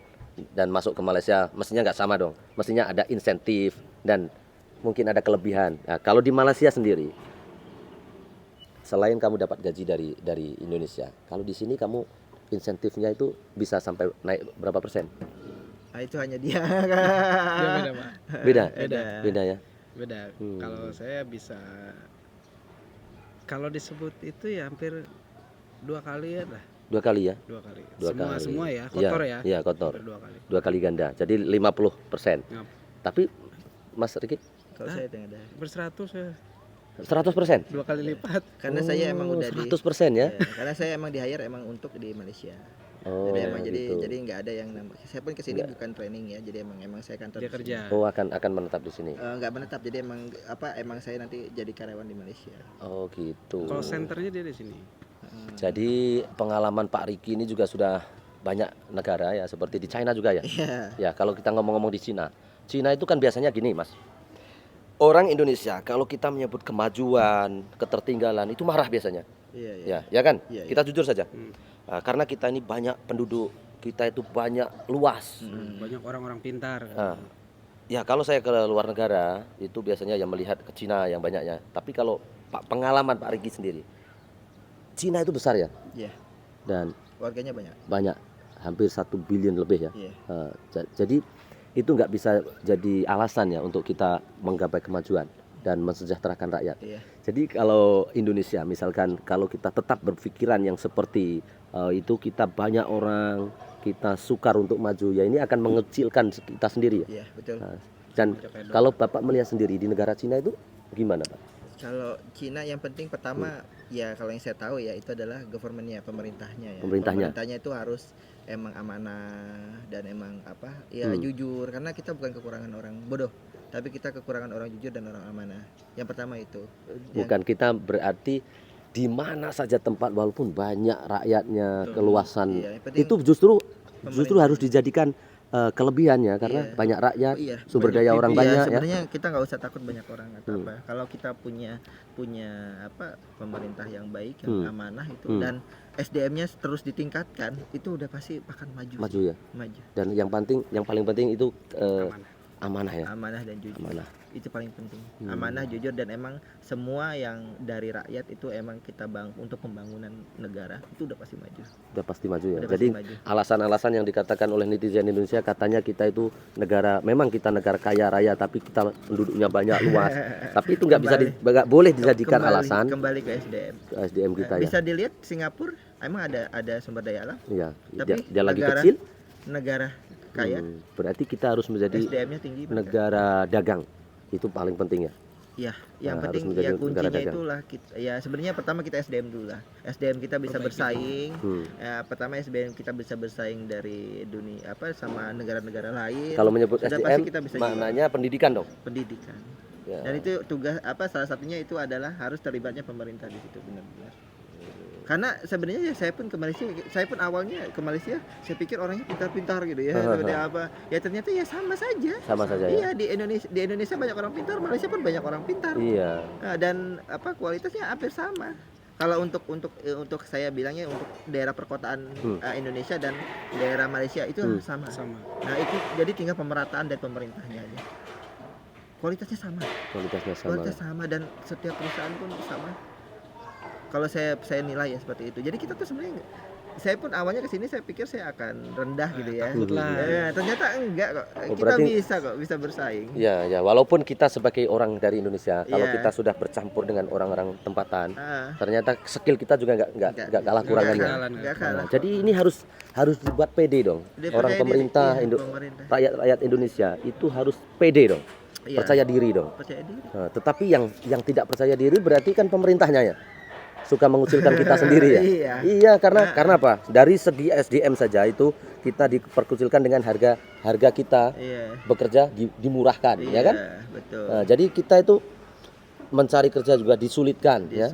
S2: dan masuk ke Malaysia, mestinya nggak sama dong. Mestinya ada insentif dan mungkin ada kelebihan. Nah, kalau di Malaysia sendiri, selain kamu dapat gaji dari Indonesia, kalau di sini kamu insentifnya itu bisa sampai naik berapa persen?
S4: Nah, itu hanya dia.
S3: Dia beda Pak.
S2: Beda,
S4: Beda.
S2: beda ya.
S3: Beda. Kalau saya bisa, kalau disebut itu ya hampir 2 kali ya lah.
S2: 2 kali ya.
S3: 2 kali.
S2: Dua
S3: semua
S2: kali.
S3: semua ya, kotor ya.
S2: Iya, kotor.
S3: Hampir 2 kali.
S2: 2 kali ganda. Jadi 50%.
S3: Ngap.
S2: Tapi Mas Riki
S4: Kalau saya tengah ada.
S3: Berseratus ya.
S2: 100%.
S3: 2 kali lipat.
S4: Karena saya emang udah
S2: 100% ya.
S4: karena saya emang di hire emang untuk di Malaysia.
S2: Oh,
S4: jadi emang
S2: gitu.
S4: jadi nggak ada yang saya pun kesini bukan training ya. Jadi emang saya kantor
S3: Dia
S4: di sini.
S3: kerja.
S2: Oh, akan menetap di sini.
S4: Nggak menetap, jadi emang saya nanti jadi karyawan di Malaysia.
S2: Oh, gitu.
S3: Call centernya dia di sini.
S2: Jadi pengalaman Pak Riki ini juga sudah banyak negara ya, seperti di China juga ya.
S4: Iya.
S2: Ya, kalau kita ngomong-ngomong di Cina itu kan biasanya gini, Mas. Orang Indonesia kalau kita menyebut kemajuan, ketertinggalan itu marah biasanya.
S4: Iya.
S2: Ya kan?
S4: Iya, iya.
S2: Kita jujur saja. Nah, karena kita ini banyak penduduk, kita itu banyak luas.
S3: Banyak orang-orang pintar.
S2: Nah, ya kalau saya ke luar negara itu biasanya yang melihat ke Cina yang banyaknya. Tapi kalau pengalaman Pak Riki sendiri, Cina itu besar ya,
S4: Iya.
S2: dan
S4: Warganya banyak.
S2: banyak, hampir 1 billion lebih ya.
S4: Iya.
S2: Jadi itu nggak bisa jadi alasan ya untuk kita menggapai kemajuan dan mensejahterakan rakyat.
S4: Iya.
S2: Jadi kalau Indonesia misalkan kalau kita tetap berpikiran yang seperti itu, kita banyak orang, kita sukar untuk maju, ya ini akan mengecilkan kita sendiri ya.
S4: Iya, betul.
S2: Nah, dan kalau Bapak melihat sendiri di negara Cina itu gimana Pak?
S4: Kalau Cina yang penting pertama ya kalau yang saya tahu ya itu adalah governmentnya, pemerintahnya ya.
S2: Pemerintahnya.
S4: Itu harus emang amanah dan emang apa ya jujur, karena kita bukan kekurangan orang bodoh, tapi kita kekurangan orang jujur dan orang amanah. Yang pertama itu.
S2: Bukan kita berarti di mana saja tempat walaupun banyak rakyatnya, keluasan,
S4: Iya, yang penting
S2: itu justru harus dijadikan kelebihannya karena
S4: Iya.
S2: banyak rakyat,
S4: Iya,
S2: sumber daya orang banyak ya.
S4: sebenarnya kita nggak usah takut banyak orang atau apa. Kalau kita punya apa pemerintah yang baik, yang amanah itu dan SDM-nya terus ditingkatkan, itu udah pasti akan maju.
S2: Maju ya.
S4: Maju.
S2: Dan yang paling penting itu amanah ya.
S4: Amanah dan jujur.
S2: Amanah.
S4: Itu paling penting. Amanah, jujur, dan emang semua yang dari rakyat itu emang kita untuk pembangunan negara itu udah pasti maju.
S2: Udah pasti maju ya.
S4: Udah
S2: Jadi
S4: pasti maju.
S2: alasan-alasan yang dikatakan oleh netizen Indonesia katanya kita itu memang kita negara kaya raya tapi kita penduduknya banyak luas. Tapi itu nggak boleh dijadikan alasan
S4: Kembali ke SDM.
S2: SDM kita ya.
S4: Bisa dilihat Singapura emang ada sumber daya alam,
S2: Iya.
S4: tapi
S2: Dia lagi
S4: negara-
S2: kecil.
S4: negara kaya,
S2: Berarti kita harus menjadi
S4: SDM-nya tinggi.
S2: negara dagang. Itu paling penting ya.
S4: Ya, yang
S2: Harus
S4: penting
S2: menjadi
S4: ya
S2: negara
S4: kuncinya
S2: dagang.
S4: itulah ya sebenarnya pertama kita SDM dulu lah. SDM kita bisa bersaing. Pertama SDM kita bisa bersaing dari dunia sama negara-negara lain.
S2: Kalau menyebut
S4: Sudah
S2: SDM
S4: pasti kita bisa
S2: maknanya pendidikan dong.
S4: pendidikan.
S2: Ya.
S4: Dan itu tugas salah satunya itu adalah harus terlibatnya pemerintah di situ benar-benar. Karena sebenarnya saya pun ke Malaysia, saya pun awalnya ke Malaysia, saya pikir orangnya pintar-pintar gitu ya, seperti apa. Ya ternyata ya sama saja.
S2: Sama saja
S4: Iya,
S2: ya.
S4: di Indonesia banyak orang pintar, Malaysia pun banyak orang pintar.
S2: Iya.
S4: Nah, dan kualitasnya hampir sama. Kalau untuk saya bilangnya untuk daerah perkotaan Indonesia dan daerah Malaysia itu sama. Nah, itu jadi tinggal pemerataan dari pemerintahnya aja. Kualitasnya sama. Kualitas sama dan setiap perusahaan pun sama. Kalau saya nilai ya seperti itu. Jadi kita tuh sebenarnya saya pun awalnya ke sini saya pikir saya akan rendah gitu ya. Ternyata enggak kok. Kita bisa bersaing.
S2: Ya, walaupun kita sebagai orang dari Indonesia, kalau kita sudah bercampur dengan orang-orang tempatan, ternyata skill kita juga nggak kalah kurangannya.
S4: Nggak kalah.
S2: Jadi ini harus dibuat pede dong. Orang pemerintah, rakyat Indonesia itu harus pede dong.
S4: Iya.
S2: Percaya diri dong.
S4: Percaya diri.
S2: Nah, tetapi yang tidak percaya diri berarti kan pemerintahnya ya. Suka mengucilkan kita sendiri ya. Iya, karena apa? Dari segi SDM saja itu kita diperkucilkan dengan harga kita bekerja dimurahkan, ya kan?
S4: Betul.
S2: Nah, jadi kita itu mencari kerja juga disulitkan, ya.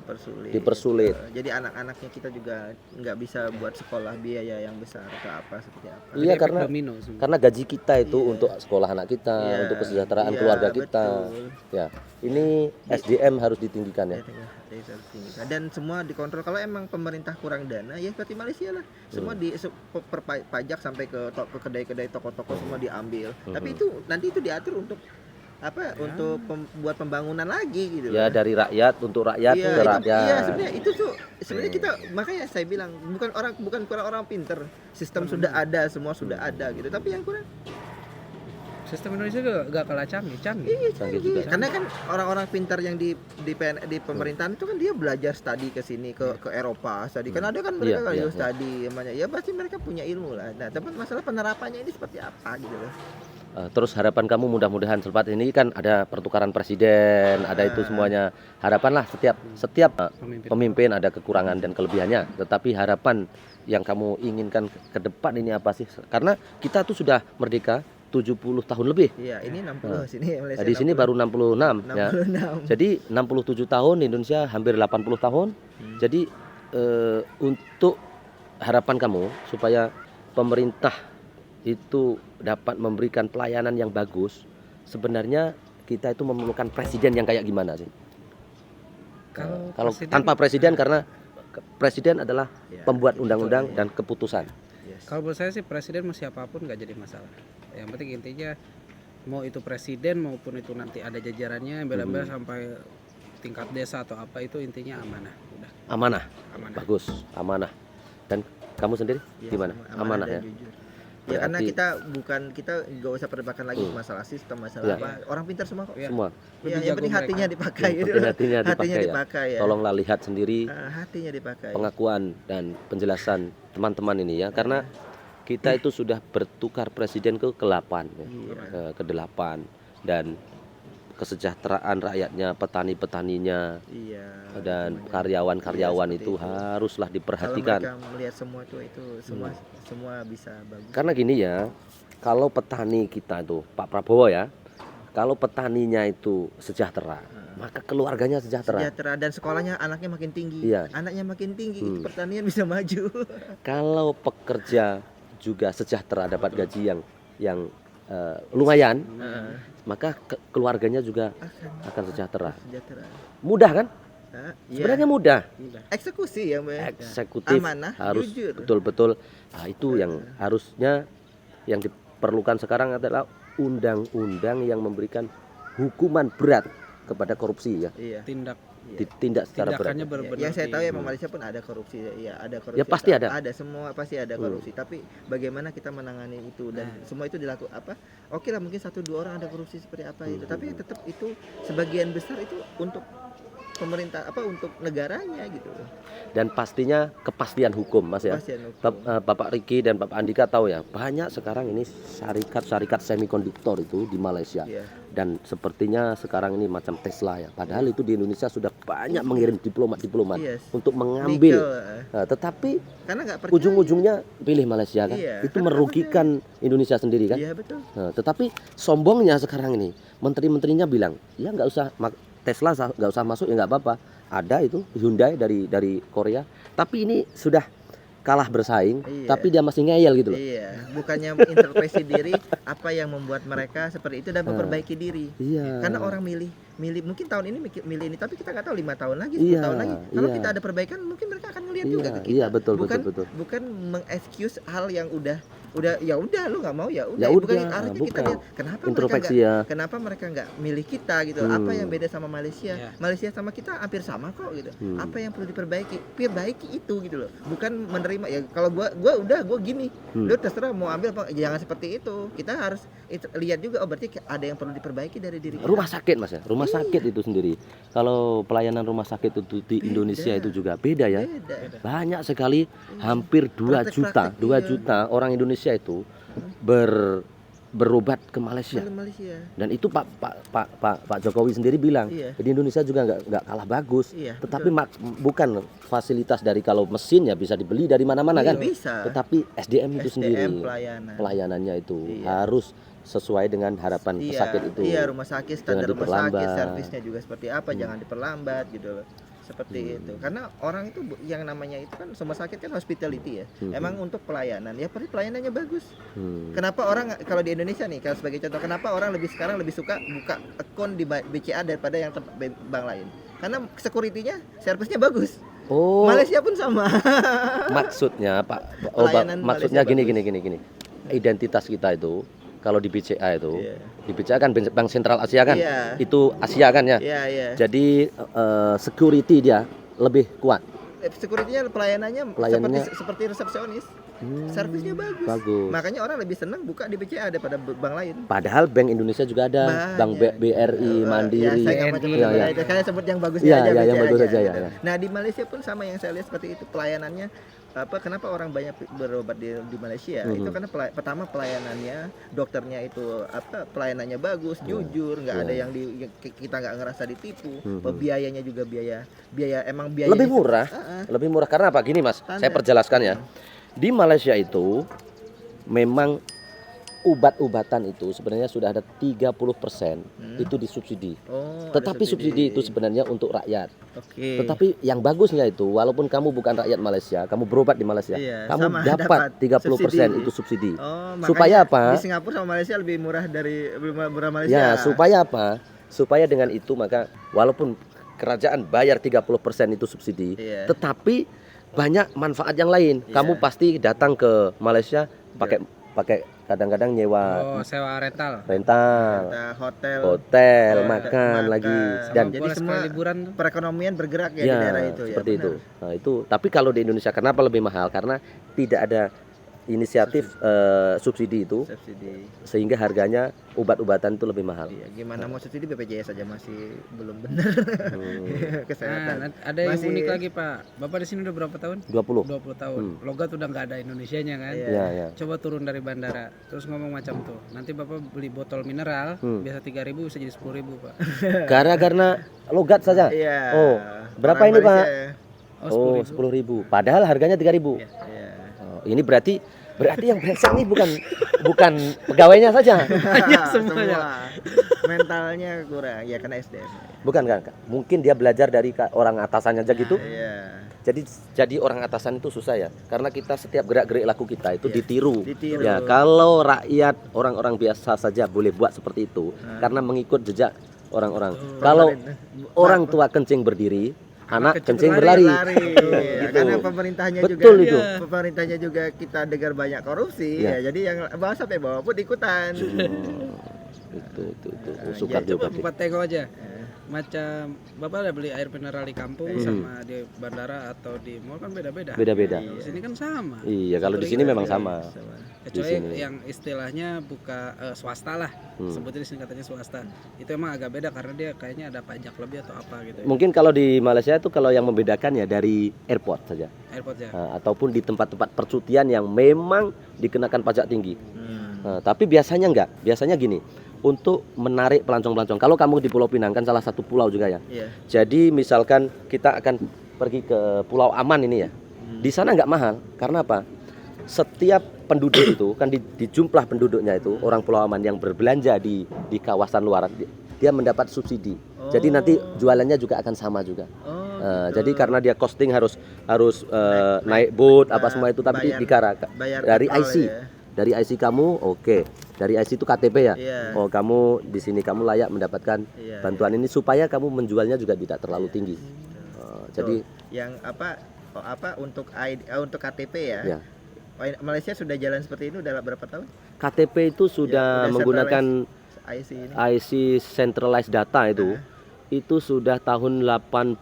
S2: Dipersulit.
S4: Jadi anak-anaknya kita juga nggak bisa buat sekolah biaya yang besar atau apa seperti apa.
S2: Iya, karena gaji kita itu untuk sekolah anak kita, untuk kesejahteraan keluarga kita.
S4: Betul.
S2: Ya, ini SDM harus ditinggikan ya.
S4: Dan semua dikontrol. Kalau emang pemerintah kurang dana ya seperti Malaysia lah, semua pajak sampai ke kedai-kedai, toko-toko semua diambil. Tapi itu nanti itu diatur untuk untuk buat pembangunan lagi gitu
S2: ya, dari rakyat untuk rakyat ke rakyat.
S4: Iya, sebenarnya kita makanya saya bilang bukan kurang orang pinter, sistem sudah ada, semua sudah ada gitu, tapi yang kurang
S3: sistem Indonesia gak kalah canggih.
S4: Canggih juga. Karena kan orang-orang pintar yang di pemerintahan itu kan dia belajar studi ke sini ke Eropa, studi kan ada kan mereka studi namanya. Ya pasti mereka punya ilmu lah. Nah, tapi masalah penerapannya ini seperti apa gitu loh.
S2: Terus harapan kamu mudah-mudahan selepas ini kan ada pertukaran presiden, ada itu semuanya. Harapanlah setiap pemimpin ada kekurangan dan kelebihannya. Tetapi harapan yang kamu inginkan ke depan ini apa sih? Karena kita tuh sudah merdeka 70 tahun lebih.
S4: Iya, ini 60 sini Malaysia.
S2: Di sini baru 66 ya. Jadi 67 tahun, Indonesia hampir 80 tahun. Jadi untuk harapan kamu supaya pemerintah itu dapat memberikan pelayanan yang bagus, sebenarnya kita itu memerlukan presiden yang kayak gimana sih? Kalau tanpa presiden, karena presiden adalah pembuat undang-undang dan keputusan.
S3: Kalau menurut saya sih presiden mau siapapun nggak jadi masalah. Yang penting intinya mau itu presiden maupun itu nanti ada jajarannya bela-bela sampai tingkat desa atau apa, itu intinya amanah udah.
S2: Amanah.
S4: Amanah.
S2: Bagus, amanah. Dan kamu sendiri
S4: Iya,
S2: gimana?
S4: sama,
S2: Amanah
S4: dan
S2: ya.
S4: jujur. Ya karena
S2: Berarti-
S4: kita nggak usah perdebatan lagi masalah sistem, masalah
S2: Iya.
S4: apa. Orang pintar semua kok.
S2: Semua.
S4: Ya, yang penting hatinya dipakai.
S2: Yang
S4: gitu.
S2: penting hatinya
S4: Hatinya
S2: dipakai ya.
S4: dipakai ya.
S2: Tolonglah lihat sendiri
S4: Hatinya dipakai.
S2: pengakuan dan penjelasan teman-teman ini ya, karena kita itu sudah bertukar presiden ke-8 ya.
S4: Iya.
S2: Ke-8 dan kesejahteraan rakyatnya, petani-petaninya
S4: Iya.
S2: dan
S4: semuanya.
S2: karyawan-karyawan
S4: Iya,
S2: itu
S4: seperti itu.
S2: haruslah
S4: Kalau
S2: diperhatikan.
S4: mereka melihat semua itu semua bisa bagus.
S2: Karena gini ya, kalau petani kita itu Pak Prabowo ya, kalau petaninya itu sejahtera, maka keluarganya sejahtera.
S4: Sejahtera dan sekolahnya anaknya makin tinggi.
S2: Iya.
S4: Anaknya makin tinggi, pertanian bisa maju.
S2: Kalau pekerja juga sejahtera, dapat gaji yang lumayan, maka keluarganya juga akan sejahtera.
S4: Sejahtera.
S2: Mudah kan?
S4: Iya.
S2: Sebenarnya mudah.
S4: Eksekusi ya, Mbak.
S2: Eksekutif
S4: Amanah,
S2: harus
S4: jujur.
S2: betul-betul. Nah, itu yang harusnya yang diperlukan sekarang adalah undang-undang yang memberikan hukuman berat kepada korupsi ya.
S4: Iya.
S2: Ditindak secara berat.
S3: Tindakannya benar-benar
S4: Yang saya tahu ya,
S3: di-
S4: Malaysia pun ada korupsi. Iya, ada korupsi.
S2: Ya, pasti ada.
S4: Ada, semua pasti ada korupsi. Tapi bagaimana kita menangani itu dan semua itu dilakukan apa? Oke lah, mungkin 1-2 orang ada korupsi seperti apa itu. Tapi tetap itu sebagian besar itu untuk pemerintah untuk negaranya gitu.
S2: Dan pastinya kepastian hukum Mas ya.
S4: Kepastian hukum.
S2: Bapak Riki dan Bapak Andika tahu ya, banyak sekarang ini syarikat semikonduktor itu di Malaysia.
S4: Iya.
S2: Dan sepertinya sekarang ini macam Tesla ya. Padahal itu di Indonesia sudah banyak mengirim diplomat
S4: Yes.
S2: untuk mengambil.
S4: Nikel,
S2: Nah, tetapi
S4: karena nggak percaya.
S2: ujung-ujungnya pilih Malaysia kan.
S4: Iya,
S2: Itu
S4: karena
S2: merugikan Indonesia sendiri kan.
S4: Iya, betul.
S2: Nah, tetapi sombongnya sekarang ini menteri-menterinya bilang, ya nggak usah Tesla nggak usah masuk ya nggak apa-apa. Ada itu Hyundai dari Korea. Tapi ini sudah kalah bersaing,
S4: Iya.
S2: tapi dia masih ngeyel gitu loh.
S4: Iya, bukannya introspeksi diri apa yang membuat mereka seperti itu dan memperbaiki diri.
S2: Iya.
S4: Karena orang milih mungkin tahun ini milih ini, tapi kita nggak tahu 5 tahun lagi, 10
S2: Iya,
S4: tahun lagi. Kalau
S2: iya.
S4: kita ada perbaikan, mungkin mereka akan ngelihat
S2: Iya,
S4: juga ke kita.
S2: iya, betul,
S4: bukan
S2: betul.
S4: bukan mengexcuse hal yang udah ya udah lu nggak mau ya udah.
S2: Ya
S4: Bukan
S2: udah,
S4: harusnya kita
S2: bukan.
S4: lihat kenapa
S2: Introspeksi
S4: mereka
S2: ya.
S4: kenapa mereka nggak milih kita gitu. Apa yang beda sama Malaysia?
S3: Iya.
S4: Malaysia sama kita hampir sama kok gitu. Apa yang perlu perbaiki itu gitu loh. Bukan menerima ya kalau gua gini. Lu terserah mau ambil apa, jangan seperti itu. Kita harus lihat juga berarti ada yang perlu diperbaiki dari diri kita.
S2: Rumah sakit Mas ya, rumah sakit itu sendiri. Kalau pelayanan rumah sakit itu di Indonesia itu juga beda ya.
S4: Beda.
S2: Banyak sekali, hampir 2 juta,
S4: Praktek-praktek,
S2: 2
S4: iya.
S2: juta orang Indonesia itu berobat ke Malaysia.
S4: Kalau Malaysia.
S2: Dan itu Pak Jokowi sendiri bilang
S4: Iya.
S2: di Indonesia juga nggak kalah bagus.
S4: Iya,
S2: Tetapi bukan fasilitas dari kalau mesin ya bisa dibeli dari mana-mana
S4: Iya,
S2: kan.
S4: bisa.
S2: Tetapi SDM itu sendiri
S4: pelayanan.
S2: pelayanannya itu
S4: Iya.
S2: harus sesuai dengan harapan pesakit itu.
S4: Iya, rumah sakit, standar
S2: Jangan
S4: rumah sakit,
S2: diperlambat.
S4: servisnya juga seperti apa, jangan diperlambat gitu loh. Seperti itu. Karena orang itu yang namanya itu kan rumah sakit kan hospitality ya. Emang untuk pelayanan, ya pasti pelayanannya bagus. Kenapa orang kalau di Indonesia nih, kalau sebagai contoh, kenapa orang sekarang lebih suka buka akun di BCA daripada yang bank lain? Karena security-nya, servisnya bagus.
S2: Oh,
S4: Malaysia pun sama.
S2: maksudnya
S4: Pelayanan
S2: maksudnya
S4: Malaysia
S2: gini. Identitas kita itu kalau di BCA itu,
S4: Iya.
S2: di BCA kan Bank Sentral Asia kan,
S4: Iya.
S2: itu Asia kan ya.
S4: Iya, iya.
S2: Jadi security dia lebih kuat.
S4: Security-nya pelayanannya seperti resepsionis. Servisnya bagus.
S2: Bagus.
S4: Makanya orang lebih senang buka di BCA daripada bank lain.
S2: Padahal Bank Indonesia juga ada, Bank BRI, Mandiri.
S4: Ya, saya nggak mau sebut
S2: Iya,
S4: BRI,
S2: iya.
S4: saya sebut yang bagusnya
S2: Iya,
S4: aja.
S2: iya, yang
S4: BCA
S2: bagus
S4: aja,
S2: aja,
S4: gitu.
S2: ya.
S4: Nah, di Malaysia pun sama yang saya lihat seperti itu, pelayanannya kenapa orang banyak berobat di Malaysia? Itu karena pertama pelayanannya, dokternya itu pelayanannya bagus, jujur, nggak ada yang kita nggak ngerasa ditipu. Biayanya juga biaya emang biayanya
S2: Lebih murah. Lebih murah karena apa? Gini Mas, saya perjelaskan ya. Di Malaysia itu memang obat-obatan itu sebenarnya sudah ada 30% itu disubsidi.
S4: Oh,
S2: Tetapi
S4: ada
S2: subsidi itu sebenarnya untuk rakyat.
S4: Oke.
S2: Tetapi yang bagusnya itu walaupun kamu bukan rakyat Malaysia, kamu berobat di Malaysia,
S4: Iya,
S2: kamu
S4: sama,
S2: dapat
S4: dapat
S2: 30%
S4: subsidi.
S2: itu subsidi.
S4: Oh,
S2: Supaya
S4: makanya
S2: apa?
S4: Di Singapura sama Malaysia lebih murah Malaysia.
S2: Ya, supaya apa? Supaya dengan itu maka walaupun kerajaan bayar 30% itu subsidi,
S4: Iya.
S2: tetapi banyak manfaat yang lain.
S4: Iya.
S2: Kamu pasti datang ke Malaysia pakai kadang-kadang nyewa
S3: Oh, sewa rental.
S2: rental,
S4: Ada hotel,
S2: hotel,
S4: Hotel,
S2: makan lagi,
S3: Sama
S2: dan
S4: jadi
S3: boleh
S4: semua
S3: sekali liburan tuh.
S4: perekonomian bergerak ya di
S2: ya
S4: daerah itu ya.
S2: seperti
S4: benar.
S2: itu. Nah, itu. Tapi kalau di Indonesia kenapa lebih mahal? Karena tidak ada inisiatif subsidi itu,
S4: Subsidi.
S2: sehingga harganya obat-obatan itu lebih mahal.
S4: Iya, gimana mau subsidi BPJS saja masih belum benar. Kesehatan.
S3: Nah, ada yang
S4: Masih-
S3: unik lagi Pak. Bapak di sini udah berapa tahun?
S2: 20.
S3: 20 tahun. Logat udah nggak ada Indonesianya kan?
S4: Iya.
S2: Ya, ya.
S3: Coba turun dari bandara, terus ngomong macam tuh. Nanti Bapak beli botol mineral, biasa 3.000 bisa jadi 10.000 Pak.
S2: Karena logat saja.
S4: Iya.
S2: Oh, berapa
S4: Orang
S2: ini, Pak?
S4: Malaysia.
S3: Oh,
S2: Oh, 10.000. Padahal harganya 3.000.
S4: Iya.
S2: Oh, ini berarti yang brengsek nih bukan pegawainya saja.
S4: Semua. Mentalnya kurang ya karena SDM.
S2: Bukan kan? Mungkin dia belajar dari orang atasannya aja gitu.
S4: Iya.
S2: Jadi orang atasan itu susah ya. Karena kita setiap gerak-gerik laku kita itu
S4: Iya,
S2: ditiru.
S4: ditiru.
S2: Ya, kalau rakyat orang-orang biasa saja boleh buat seperti itu karena mengikut jejak orang-orang. Kalau orang tua kencing berdiri, anak kencing berlari.
S4: Iya,
S2: Gitu.
S4: karena pemerintahnya
S2: Betul
S4: juga
S2: itu.
S4: pemerintahnya juga kita dengar banyak korupsi
S2: Iya.
S4: ya. Jadi yang bawah sampai bawah pun ikutan.
S2: Itu.
S4: Nah,
S2: Sukar
S4: ya,
S2: juga.
S3: Bapak tengok aja. Macam Bapak ada beli air mineral di kampung sama di bandara atau di mall kan beda-beda.
S2: Beda-beda.
S3: Di sini kan sama.
S2: Iya, kalau di sini memang sama.
S3: Kecuali
S2: Di sini.
S3: yang istilahnya buka swasta lah. Sebutnya di sini katanya swasta. Itu emang agak beda karena dia kayaknya ada pajak lebih atau apa gitu.
S2: Mungkin kalau di Malaysia itu kalau yang membedakan ya dari airport saja.
S3: Airport ya.
S2: Ataupun di tempat-tempat percutian yang memang dikenakan pajak tinggi.
S4: Hmm.
S2: Nah, tapi biasanya enggak. Biasanya gini, untuk menarik pelancong-pelancong. Kalau kamu di Pulau Pinang kan salah satu pulau juga ya.
S4: Iya.
S2: Jadi misalkan kita akan pergi ke Pulau Aman ini ya. Di sana nggak mahal. Karena apa? Setiap penduduk itu kan di jumlah penduduknya itu orang Pulau Aman yang berbelanja di kawasan luar dia mendapat subsidi. Jadi nanti jualannya juga akan sama juga. Jadi karena dia costing harus naik boat apa semua itu tapi
S4: bayar
S2: dari
S4: petrol
S2: IC.
S4: ya.
S2: Dari IC kamu oke. Dari IC itu KTP ya.
S4: Iya.
S2: Oh, kamu di sini kamu layak mendapatkan
S4: Iya,
S2: bantuan ini supaya kamu menjualnya juga tidak terlalu tinggi. Jadi
S4: yang untuk untuk KTP ya.
S2: ya,
S4: Malaysia sudah jalan seperti ini udah berapa tahun?
S2: KTP itu sudah
S4: udah
S2: menggunakan
S4: IC ini.
S2: IC centralized data itu. Itu sudah tahun 84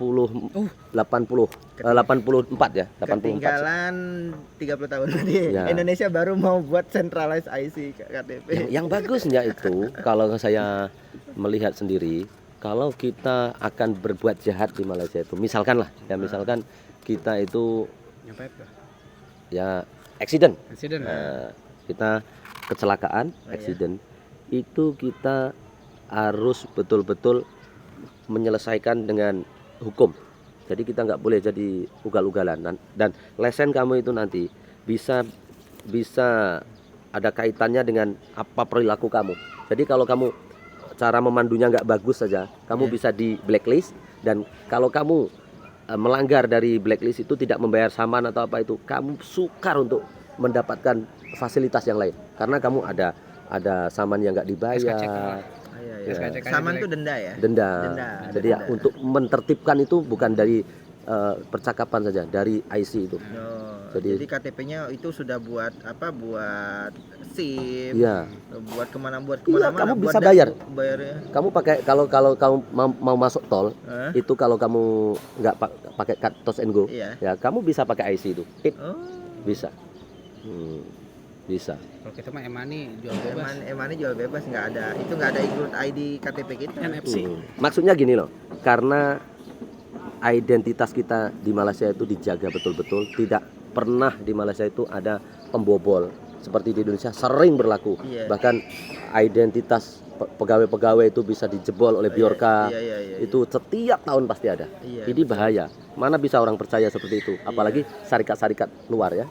S2: ya, 84.
S4: Ketinggalan 30 tahun tadi.
S2: Ya.
S4: Indonesia baru mau buat centralized IC KTP.
S2: Yang bagusnya itu kalau saya melihat sendiri, kalau kita akan berbuat jahat di Malaysia itu, misalkan kita itu
S3: Nyampe apa?
S2: ya accident,
S3: Insiden.
S2: kita kecelakaan, accident, itu kita harus betul-betul menyelesaikan dengan hukum. Jadi kita nggak boleh jadi ugal-ugalan dan lesen kamu itu nanti bisa ada kaitannya dengan apa perilaku kamu. Jadi kalau kamu cara memandunya nggak bagus saja, kamu bisa di blacklist dan kalau kamu melanggar dari blacklist itu tidak membayar saman atau apa itu, kamu sukar untuk mendapatkan fasilitas yang lain karena kamu ada saman yang nggak dibayar.
S4: Iya. Saman itu denda ya?
S2: Denda. Jadi ya
S4: denda.
S2: untuk mentertibkan itu bukan dari percakapan saja, dari IC itu.
S4: Jadi KTP-nya itu sudah buat SIM.
S2: Iya.
S4: Buat kemana-mana.
S2: Kamu bisa bayar.
S4: Bayarnya.
S2: Kamu pakai kalau kamu mau masuk tol, itu kalau kamu nggak pakai touch and go,
S4: Iya.
S2: ya kamu bisa pakai IC itu. Bisa. Bisa.
S3: Kalau kita mah Emani jual bebas.
S4: Emani jual bebas nggak ada. Itu nggak ada include ID KTP kita.
S3: NFC.
S2: Maksudnya gini loh, karena identitas kita di Malaysia itu dijaga betul-betul, tidak pernah di Malaysia itu ada pembobol seperti di Indonesia sering berlaku.
S4: Iya.
S2: Bahkan identitas pegawai-pegawai itu bisa dijebol oleh Biorka.
S4: Iya.
S2: Itu setiap tahun pasti ada.
S4: Iya,
S2: Ini bahaya. Mana bisa orang percaya seperti itu? Apalagi syarikat-syarikat luar ya.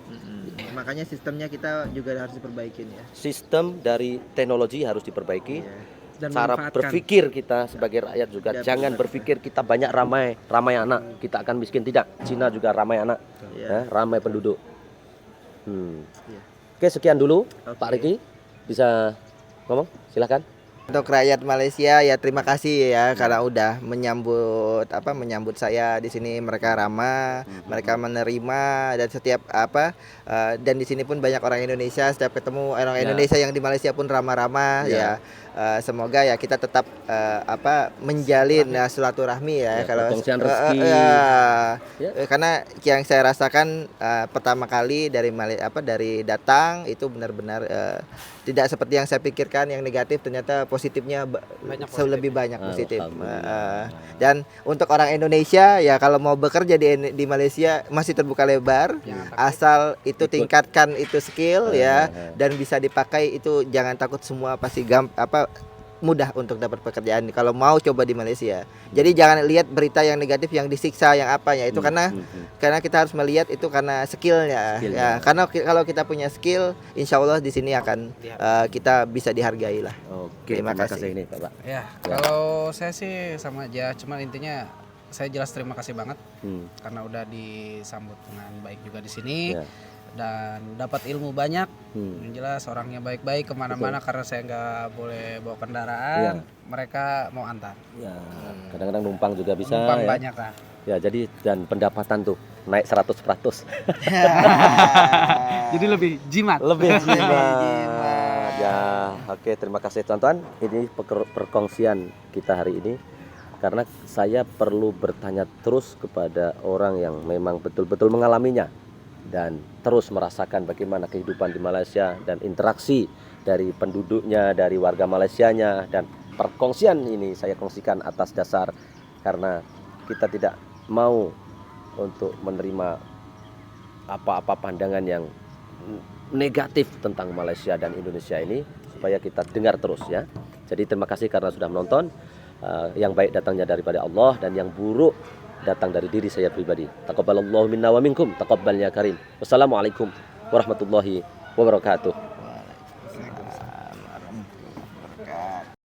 S4: Makanya sistemnya kita juga harus diperbaikin ya.
S2: Sistem dari teknologi harus diperbaiki.
S4: Iya.
S3: Dan
S2: Cara
S3: manfaatkan.
S2: berpikir kita sebagai rakyat juga
S4: Ya,
S2: jangan
S4: benar.
S2: berpikir kita banyak ramai anak, kita akan miskin. Tidak. Cina juga ramai anak,
S4: Iya.
S2: ramai penduduk.
S4: Iya.
S2: Oke, sekian dulu
S4: Oke.
S2: Pak Riki, bisa ngomong, silahkan.
S4: Untuk rakyat Malaysia ya terima kasih ya karena udah menyambut saya di sini. Mereka ramah, mereka menerima, dan setiap dan di sini pun banyak orang Indonesia. Setiap ketemu orang Indonesia yang di Malaysia pun ramah-ramah ya. Semoga ya kita tetap menjalin silaturahmi ya, kalau
S2: perkongsian rezeki.
S4: karena yang saya rasakan pertama kali dari dari datang itu benar-benar tidak seperti yang saya pikirkan yang negatif, ternyata positifnya lebih banyak positif. Dan untuk orang Indonesia ya kalau mau bekerja di Malaysia masih terbuka lebar, asal itu tingkatkan itu skill ya, dan bisa dipakai itu, jangan takut, semua pasti mudah untuk dapat pekerjaan kalau mau coba di Malaysia. Jadi jangan lihat berita yang negatif, yang disiksa, yang apanya itu, karena kita harus melihat itu karena skillnya. Ya, karena kalau kita punya skill, insya Allah di sini akan kita bisa dihargai lah.
S2: Oke, terima kasih ini Pak.
S3: Ya, kalau saya sih sama aja, cuman intinya saya jelas terima kasih banget karena udah disambut dengan baik juga di sini. Dan dapat ilmu banyak. Yang jelas orangnya baik-baik kemana-mana. Karena saya nggak boleh bawa kendaraan, mereka mau antar.
S2: Kadang-kadang numpang juga bisa.
S3: Numpang banyak lah.
S2: Ya, jadi dan pendapatan tuh naik 100%.
S3: Jadi lebih jimat.
S2: Lebih jimat. Ya, oke, terima kasih teman-teman. Ini perkongsian kita hari ini. Karena saya perlu bertanya terus kepada orang yang memang betul-betul mengalaminya dan terus merasakan bagaimana kehidupan di Malaysia dan interaksi dari penduduknya, dari warga Malaysianya, dan perkongsian ini saya kongsikan atas dasar karena kita tidak mau untuk menerima apa-apa pandangan yang negatif tentang Malaysia dan Indonesia ini, supaya kita dengar terus ya. Jadi terima kasih karena sudah menonton. Yang baik datangnya daripada Allah dan yang buruk datang dari diri saya pribadi. Taqabbalallahu minna wa minkum, taqabbal ya karim. Wassalamualaikum warahmatullahi wabarakatuh.